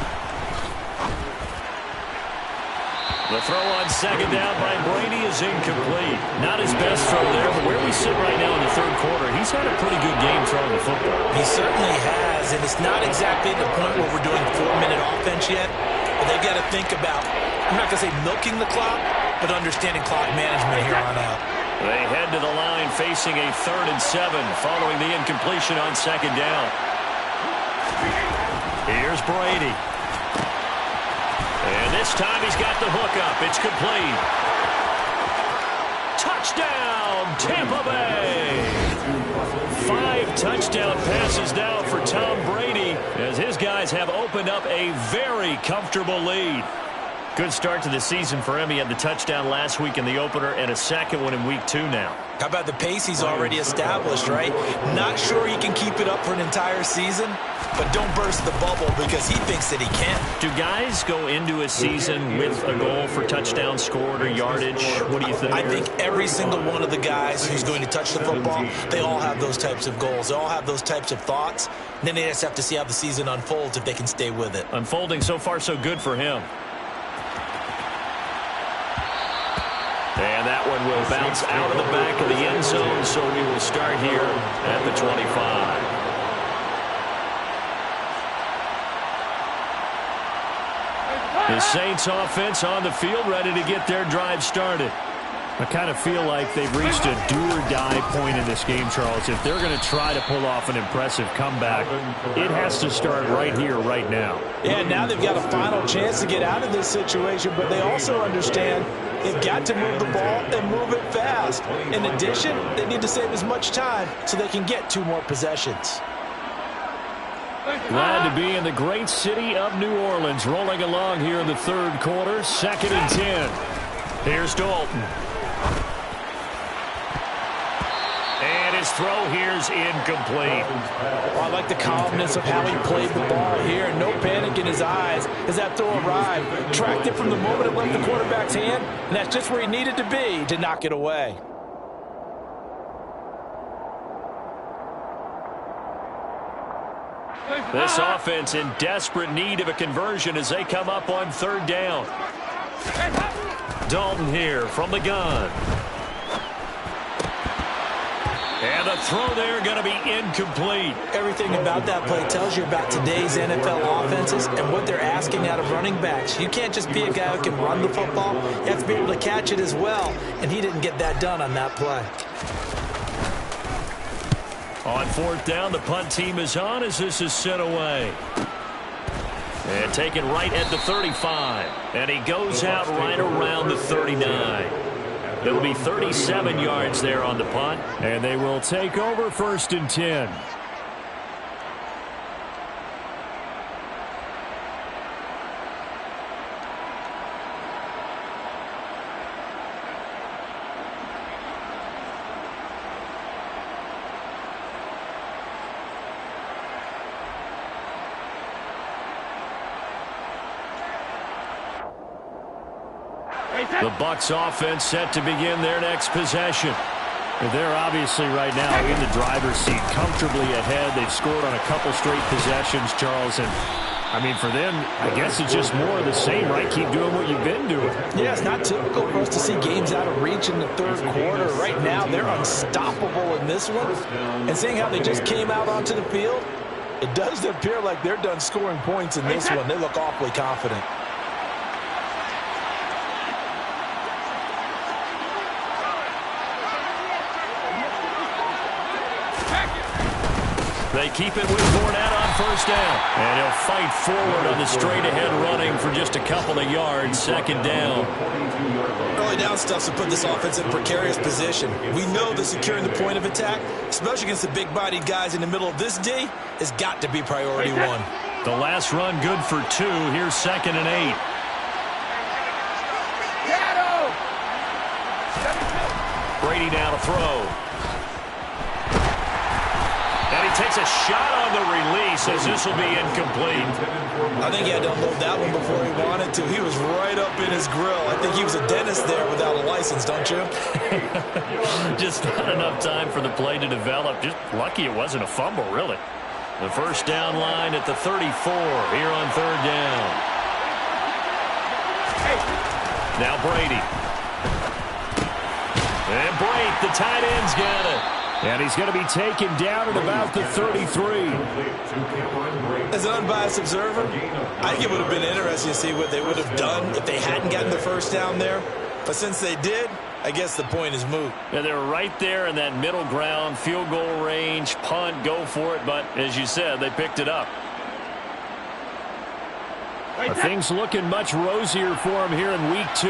The throw on second down by Brady is incomplete. Not his best throw there, but where we sit right now in the third quarter, he's had a pretty good game throwing the football. He certainly has, and it's not exactly the point where we're doing 4-minute offense yet, but they've got to think about, I'm not going to say milking the clock, but understanding clock management here on out. They head to the line facing a 3rd and 7 following the incompletion on second down. Here's Brady. And this time he's got the hook up. It's complete. Touchdown, Tampa Bay. 5 touchdown passes now for Tom Brady as his guys have opened up a very comfortable lead. Good start to the season for him. He had the touchdown last week in the opener and a second one in week 2 now. How about the pace he's already established, right? Not sure he can keep it up for an entire season, but don't burst the bubble because he thinks that he can. Do guys go into a season with a goal for touchdown scored or yardage? What do you think? I think every single one of the guys who's going to touch the football, they all have those types of goals. They all have those types of thoughts. And then they just have to see how the season unfolds if they can stay with it. Unfolding so far so good for him. And that one will bounce out of the back of the end zone, so we will start here at the 25. The Saints offense on the field, ready to get their drive started. I kind of feel like they've reached a do-or-die point in this game, Charles. If they're going to try to pull off an impressive comeback, it has to start right here, right now. Yeah, now they've got a final chance to get out of this situation, but they also understand they've got to move the ball and move it fast. In addition, they need to save as much time so they can get 2 more possessions. Glad to be in the great city of New Orleans, rolling along here in the third quarter, 2nd and 10. Here's Dalton. And his throw here's incomplete. Well, I like the calmness of how he played the ball here. No panic in his eyes as that throw arrived. Tracked it from the moment it left the quarterback's hand, and that's just where he needed to be to knock it away. This offense in desperate need of a conversion as they come up on 3rd down. Dalton here from the gun. And the throw there going to be incomplete. Everything about that play tells you about today's NFL offenses and what they're asking out of running backs. You can't just be a guy who can run the football. You have to be able to catch it as well, and he didn't get that done on that play. On 4th down, the punt team is on as this is sent away. And taken right at the 35. And he goes out right around the 39. It'll be 37 yards there on the punt. And they will take over 1st and 10. The Bucs offense set to begin their next possession. They're obviously right now in the driver's seat, comfortably ahead. They've scored on a couple straight possessions, Charles. And, I mean, for them, I guess it's just more of the same, right? Keep doing what you've been doing. Yeah, it's not typical for us to see games out of reach in the third quarter. Right now, they're unstoppable in this one. And seeing how they just came out onto the field, it does appear like they're done scoring points in this one. They look awfully confident. They keep it with Fournette on 1st down. And he'll fight forward on the straight-ahead running for just a couple of yards. 2nd down. Early down stuff to put this offense in a precarious position. We know that securing the point of attack, especially against the big-bodied guys in the middle of this D, has got to be priority 1. The last run good for 2. Here's 2nd and 8. Brady now to throw. And he takes a shot on the release as this will be incomplete. I think he had to unload that one before he wanted to. He was right up in his grill. I think he was a dentist there without a license, don't you? Just not enough time for the play to develop. Just lucky it wasn't a fumble, really. The first down line at the 34 here on 3rd down. Now Brady. And Brate, the tight end's got it. And he's going to be taken down at about the 33. As an unbiased observer, I think it would have been interesting to see what they would have done if they hadn't gotten the first down there. But since they did, I guess the point is moot. Yeah, they were right there in that middle ground, field goal range, punt, go for it. But as you said, they picked it up. Things looking much rosier for them here in week 2.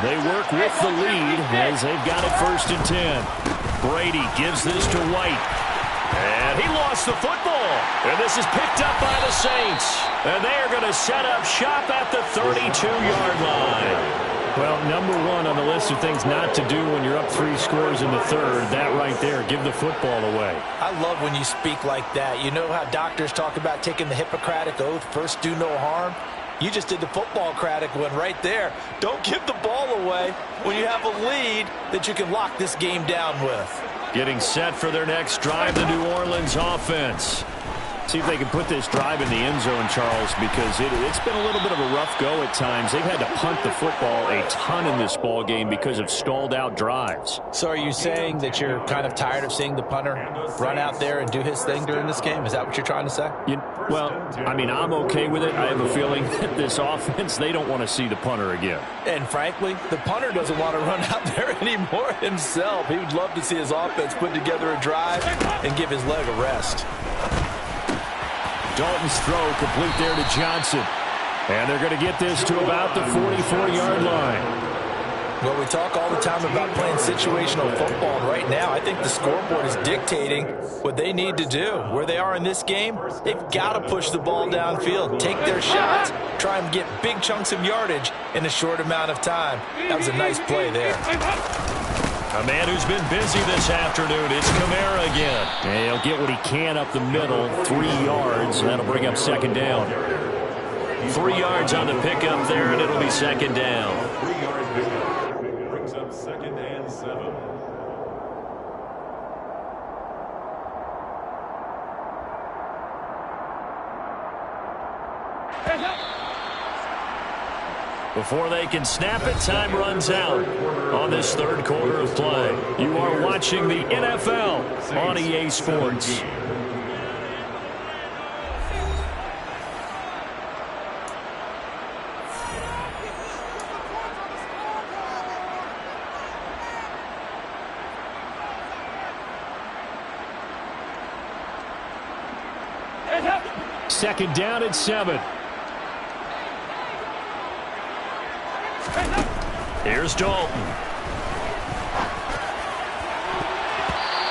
They work with the lead as they've got it 1st and 10. Brady gives this to White. And he lost the football. And this is picked up by the Saints. And they are going to set up shop at the 32-yard line. Well, number 1 on the list of things not to do when you're up 3 scores in the 3rd, that right there, give the football away. I love when you speak like that. You know how doctors talk about taking the Hippocratic Oath, first do no harm? You just did the football-cratic one right there. Don't give the ball away when you have a lead that you can lock this game down with. Getting set for their next drive, the New Orleans offense. See if they can put this drive in the end zone, Charles, because it's been a little bit of a rough go at times. They've had to punt the football a ton in this ball game because of stalled-out drives. So are you saying that you're kind of tired of seeing the punter run out there and do his thing during this game? Is that what you're trying to say? Well, I mean, I'm okay with it. I have a feeling that this offense, they don't want to see the punter again. And frankly, the punter doesn't want to run out there anymore himself. He would love to see his offense put together a drive and give his leg a rest. Dalton's throw complete there to Johnson. And they're going to get this to about the 44-yard line. Well, we talk all the time about playing situational football. And right now, I think the scoreboard is dictating what they need to do. Where they are in this game, they've got to push the ball downfield, take their shots, try and get big chunks of yardage in a short amount of time. That was a nice play there. A man who's been busy this afternoon, it's Kamara again. And he'll get what he can up the middle, 3 yards. That'll bring up 2nd down. 3 yards on the pickup there, and it'll be 2nd down. 3-yard pickup brings up 2nd and 7. Before they can snap it, time runs out on this 3rd quarter of play. You are watching the NFL on EA Sports. Second down at 7. Here's Dalton.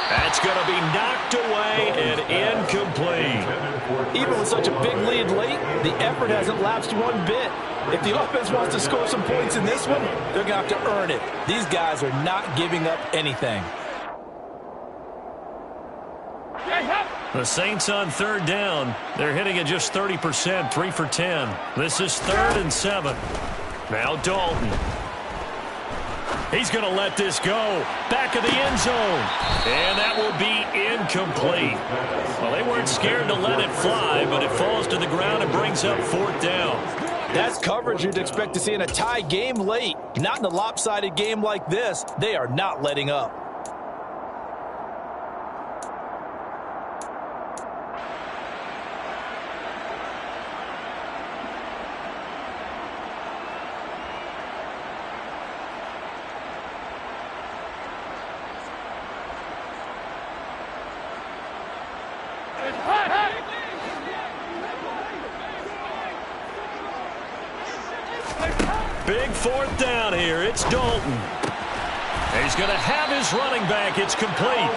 That's going to be knocked away and incomplete. Even with such a big lead late, the effort hasn't lapsed one bit. If the offense wants to score some points in this one, they're going to have to earn it. These guys are not giving up anything. The Saints on 3rd down. They're hitting at just 30%, 3 for 10. This is 3rd and 7. Now Dalton. He's going to let this go. Back of the end zone. And that will be incomplete. Well, they weren't scared to let it fly, but it falls to the ground and brings up 4th down. That's coverage you'd expect to see in a tie game late. Not in a lopsided game like this. They are not letting up. Big 4th down here. It's Dalton. He's going to have his running back. It's complete.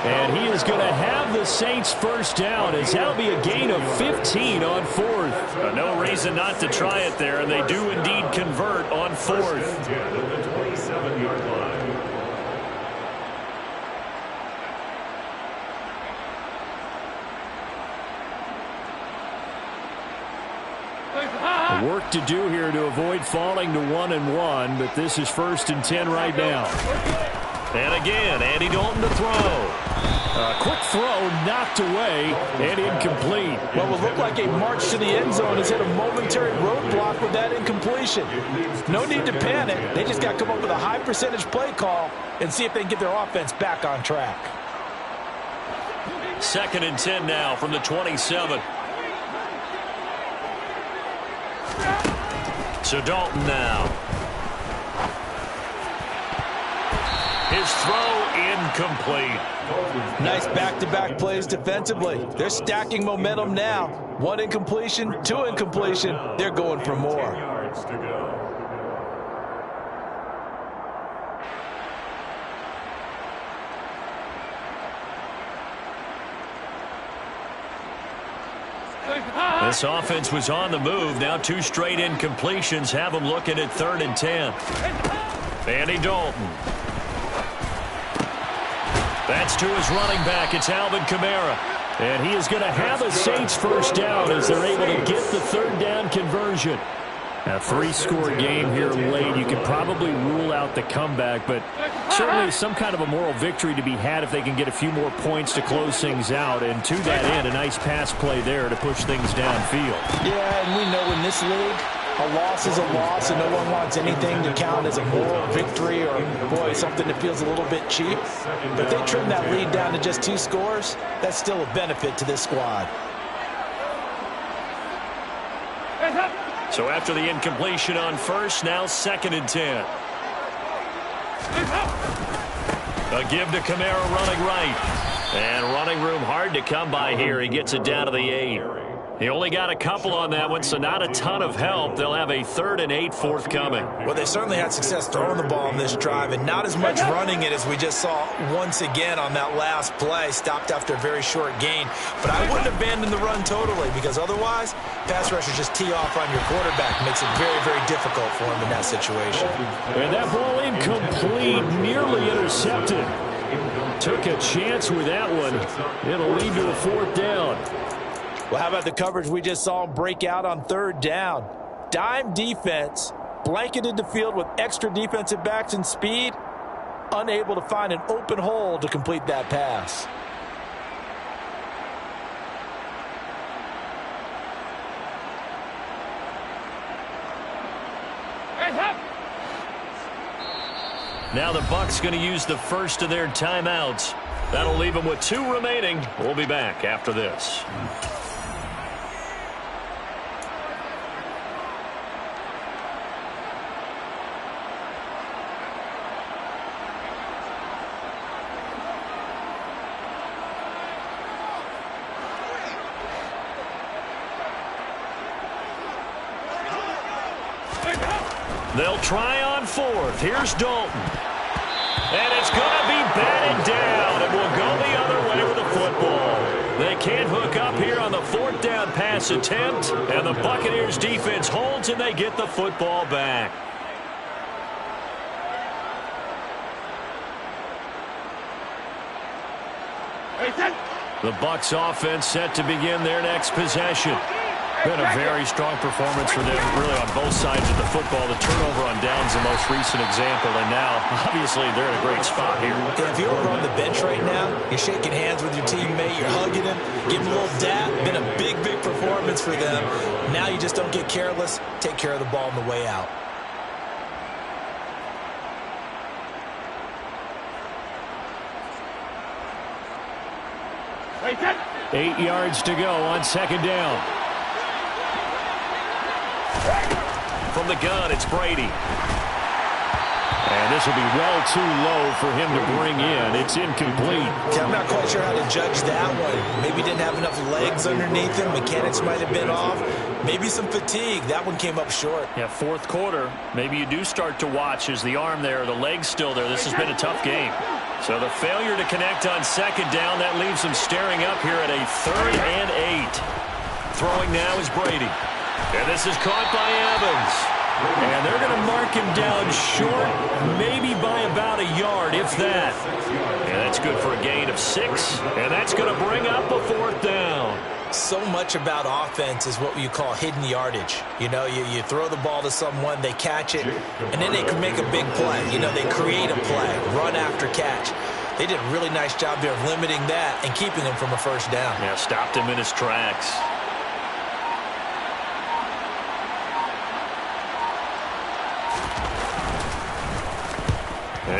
And he is going to have the Saints first down, as that'll be a gain of 15 on fourth. No reason not to try it there, and they do indeed convert on fourth. The 27-yard line. Work to do here to avoid falling to 1-1, but this is 1st and 10 right now. And again, Andy Dalton to throw. A quick throw knocked away and incomplete. What will look like a march to the end zone has hit a momentary roadblock with that incompletion. No need to panic. They just got to come up with a high percentage play call and see if they can get their offense back on track. 2nd and 10 now from the 27. So Dalton now. His throw incomplete. Nice back-to-back plays defensively. They're stacking momentum now. 1 incompletion, 2 incompletion. They're going for more. Yards to go. This offense was on the move. Now 2 straight incompletions have them looking at 3rd and 10. Andy Dalton. That's to his running back. It's Alvin Kamara. And he is going to have a Saints first down as they're able to get the 3rd down conversion. A 3-score game here late. You could probably rule out the comeback, but certainly some kind of a moral victory to be had if they can get a few more points to close things out. And to that end, a nice pass play there to push things downfield. Yeah, and we know in this league, a loss is a loss, and no one wants anything to count as a moral victory or, boy, something that feels a little bit cheap. But if they trim that lead down to just 2 scores, that's still a benefit to this squad. So after the incompletion on first, now 2nd and 10. A give to Kamara running right. And running room hard to come by here. He gets it down to the 8. He only got a couple on that one, so not a ton of help. They'll have a 3rd and 8 forthcoming. Well, they certainly had success throwing the ball in this drive, and not as much running it as we just saw once again on that last play. Stopped after a very short gain. But I wouldn't abandon the run totally, because otherwise, pass rushers just tee off on your quarterback. Makes it very, very difficult for him in that situation. And that ball incomplete, nearly intercepted. Took a chance with that one. It'll lead to a 4th down. Well, how about the coverage we just saw break out on 3rd down? Dime defense, blanketed the field with extra defensive backs and speed, unable to find an open hole to complete that pass. Now the Bucs going to use the first of their timeouts. That'll leave them with 2 remaining. We'll be back after this. They'll try on 4th. Here's Dalton. And it's going to be batted down. It will go the other way with the football. They can't hook up here on the 4th down pass attempt. And the Buccaneers defense holds and they get the football back. The Bucs offense set to begin their next possession. Been a very strong performance for them, really, on both sides of the football. The turnover on downs the most recent example, and now, obviously, they're in a great spot here. Yeah, if you're over on the bench right now, you're shaking hands with your teammate, you're hugging him, giving a little dap. Been a big, big performance for them. Now you just don't get careless. Take care of the ball on the way out. Right, 8 yards to go on 2nd down. From the gun, it's Brady. And this will be well too low for him to bring in. It's incomplete. I'm not quite sure how to judge that one. Maybe didn't have enough legs underneath him. Mechanics might have been off. Maybe some fatigue. That one came up short. Yeah, fourth quarter, maybe you do start to watch as the arm there, the leg's still there. This has been a tough game. So the failure to connect on second down, that leaves them staring up here at a 3rd and 8. Throwing now is Brady. And this is caught by Evans. And they're going to mark him down short, maybe by about a yard, if that. And that's good for a gain of 6. And that's going to bring up a 4th down. So much about offense is what you call hidden yardage. You know, you throw the ball to someone, they catch it, and then they can make a big play. You know, they create a play, run after catch. They did a really nice job there of limiting that and keeping him from a first down. Yeah, stopped him in his tracks.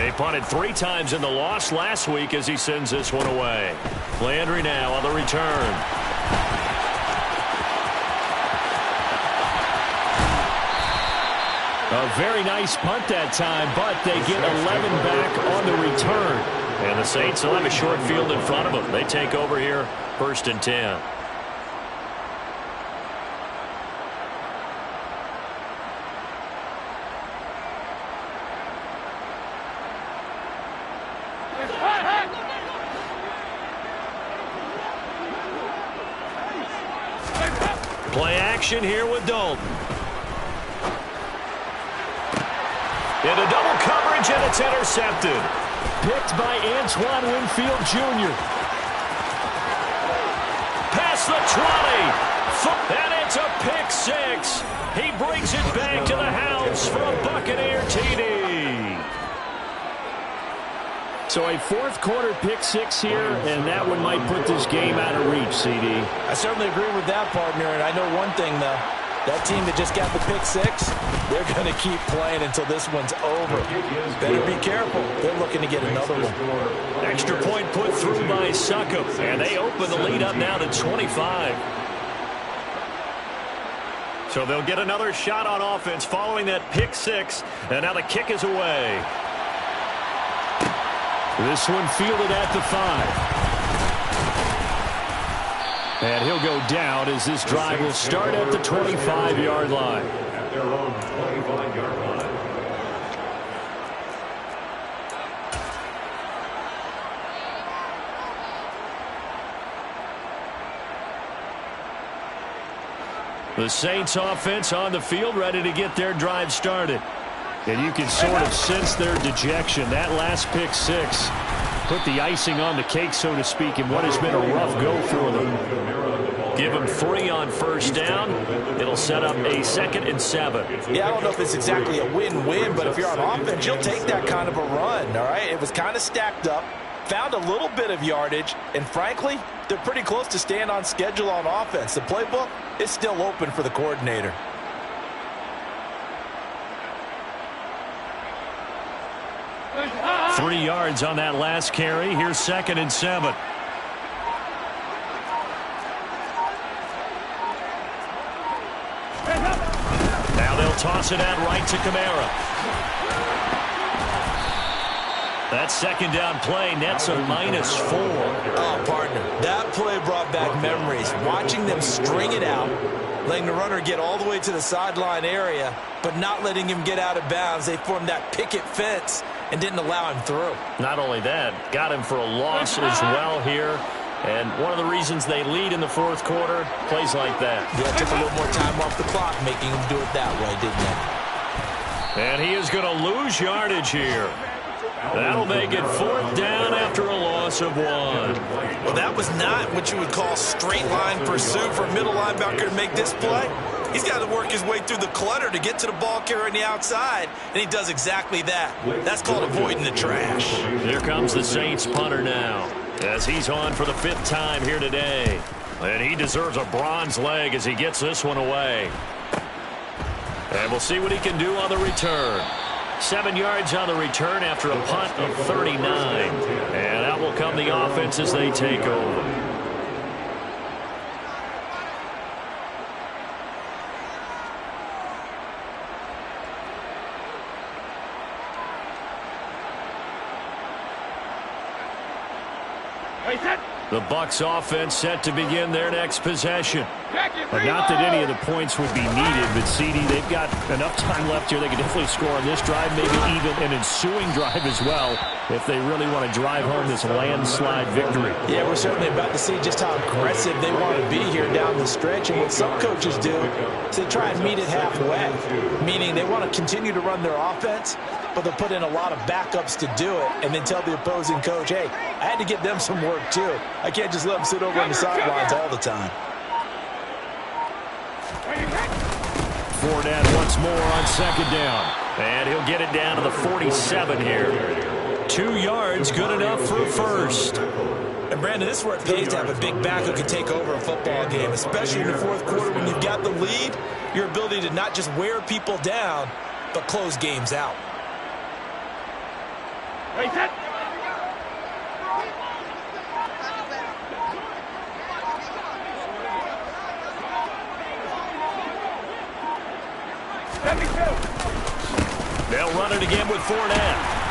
He punted 3 times in the loss last week as he sends this one away. Landry now on the return. A very nice punt that time, but they get 11 back on the return. And the Saints will have a short field in front of them. They take over here, 1st and 10. Play action here with Dalton. Into double coverage, and it's intercepted. Picked by Antoine Winfield Jr. Past the 20. And it's a pick 6. He brings it back to the house for a Buccaneer TD. So a 4th quarter pick 6 here, and that one might put this game out of reach, CD. I certainly agree with that, partner, and I know one thing, though. That team that just got the pick 6, they're going to keep playing until this one's over. Better be careful. They're looking to get another one. Extra point put through by Succop, and they open the lead up now to 25. So they'll get another shot on offense following that pick 6, and now the kick is away. This one fielded at the 5. And he'll go down as this drive will start at the 25-yard line. At their own 25-yard line. The Saints offense on the field ready to get their drive started. And you can sort of sense their dejection. That last pick 6 put the icing on the cake, so to speak, in what has been a rough go for them. Give them 3 on first down. It'll set up a 2nd and 7. Yeah, I don't know if it's exactly a win-win, but if you're on offense, you'll take that kind of a run, all right? It was kind of stacked up, found a little bit of yardage, and frankly, they're pretty close to staying on schedule on offense. The playbook is still open for the coordinator. Three yards on that last carry. Here's 2nd and 7. Now they'll toss it out right to Kamara. That 2nd down play nets a -4. Oh, partner, that play brought back memories. Watching them string it out, letting the runner get all the way to the sideline area, but not letting him get out of bounds. They formed that picket fence and didn't allow him through. Not only that, got him for a loss as well here. And one of the reasons they lead in the 4th quarter, plays like that. Yeah, took a little more time off the clock, making him do it that way, didn't it? And he is going to lose yardage here. That'll make it 4th down after a loss of 1. Well, that was not what you would call straight line pursuit for a middle linebacker to make this play. He's got to work his way through the clutter to get to the ball carrier on the outside, and he does exactly that. That's called avoiding the trash. Here comes the Saints punter now, as he's on for the 5th time here today. And he deserves a bronze leg as he gets this one away. And we'll see what he can do on the return. 7 yards on the return after a punt of 39. And out will come the offense as they take over. The Bucs offense set to begin their next possession. Not that any of the points would be needed, but CD, they've got enough time left here. They can definitely score on this drive, maybe even an ensuing drive as well, if they really want to drive home this landslide victory. Yeah, we're certainly about to see just how aggressive they want to be here down the stretch. And what some coaches do is they try and meet it halfway, meaning they want to continue to run their offense, but they'll put in a lot of backups to do it and then tell the opposing coach, hey, I had to get them some work too. I can't just let them sit over on the sidelines all the time. Fournette once more on second down. And he'll get it down to the 47 here. 2 yards, good enough for a first. And Brandon, this is where it pays to have a big back who can take over a football game, especially in the fourth quarter when you've got the lead. Your ability to not just wear people down, but close games out. Wait, that. They'll run it again with Fournette.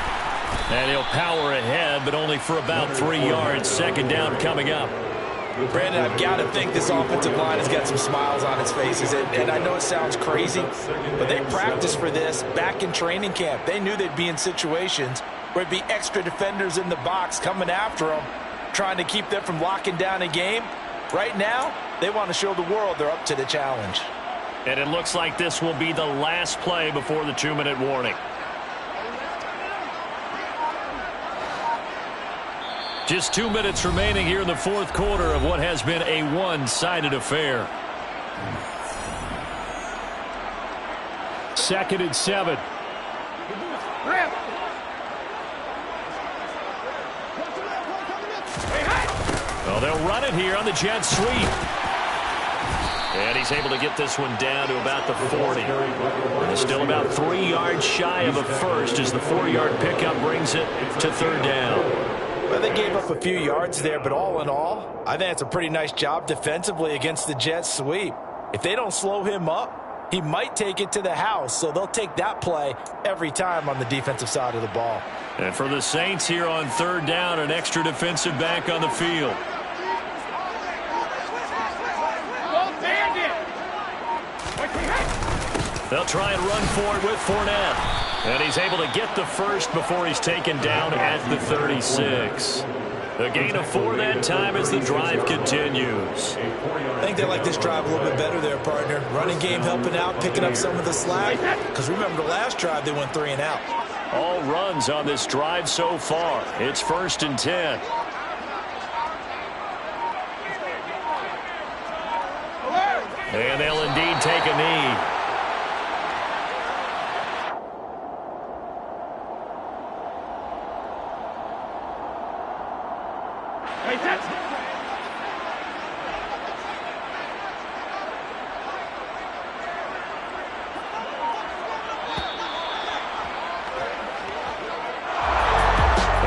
And he'll power ahead, but only for about 3 yards. Second down coming up. Brandon, I've got to think this offensive line has got some smiles on its faces. And I know it sounds crazy, but they practiced for this back in training camp. They knew they'd be in situations where it'd be extra defenders in the box coming after them, trying to keep them from locking down a game. Right now, they want to show the world they're up to the challenge. And it looks like this will be the last play before the 2-minute warning. Just 2 minutes remaining here in the fourth quarter of what has been a one-sided affair. 2nd and 7. Well, they'll run it here on the jet sweep. And he's able to get this one down to about the 40. And it's still about 3 yards shy of a first as the 4-yard pickup brings it to third down. Well, they gave up a few yards there, but all in all, I think it's a pretty nice job defensively against the jet sweep. If they don't slow him up, he might take it to the house, so they'll take that play every time on the defensive side of the ball. And for the Saints here on third down, an extra defensive back on the field. They'll try and run for it with Fournette. And he's able to get the first before he's taken down at the 36. A gain of 4 that time as the drive continues. I think they like this drive a little bit better there, partner. Running game helping out, picking up some of the slack. Because remember the last drive, they went 3 and out. All runs on this drive so far. It's 1st and 10. And they'll indeed take a knee.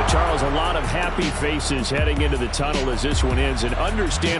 Charles, a lot of happy faces heading into the tunnel as this one ends, and understand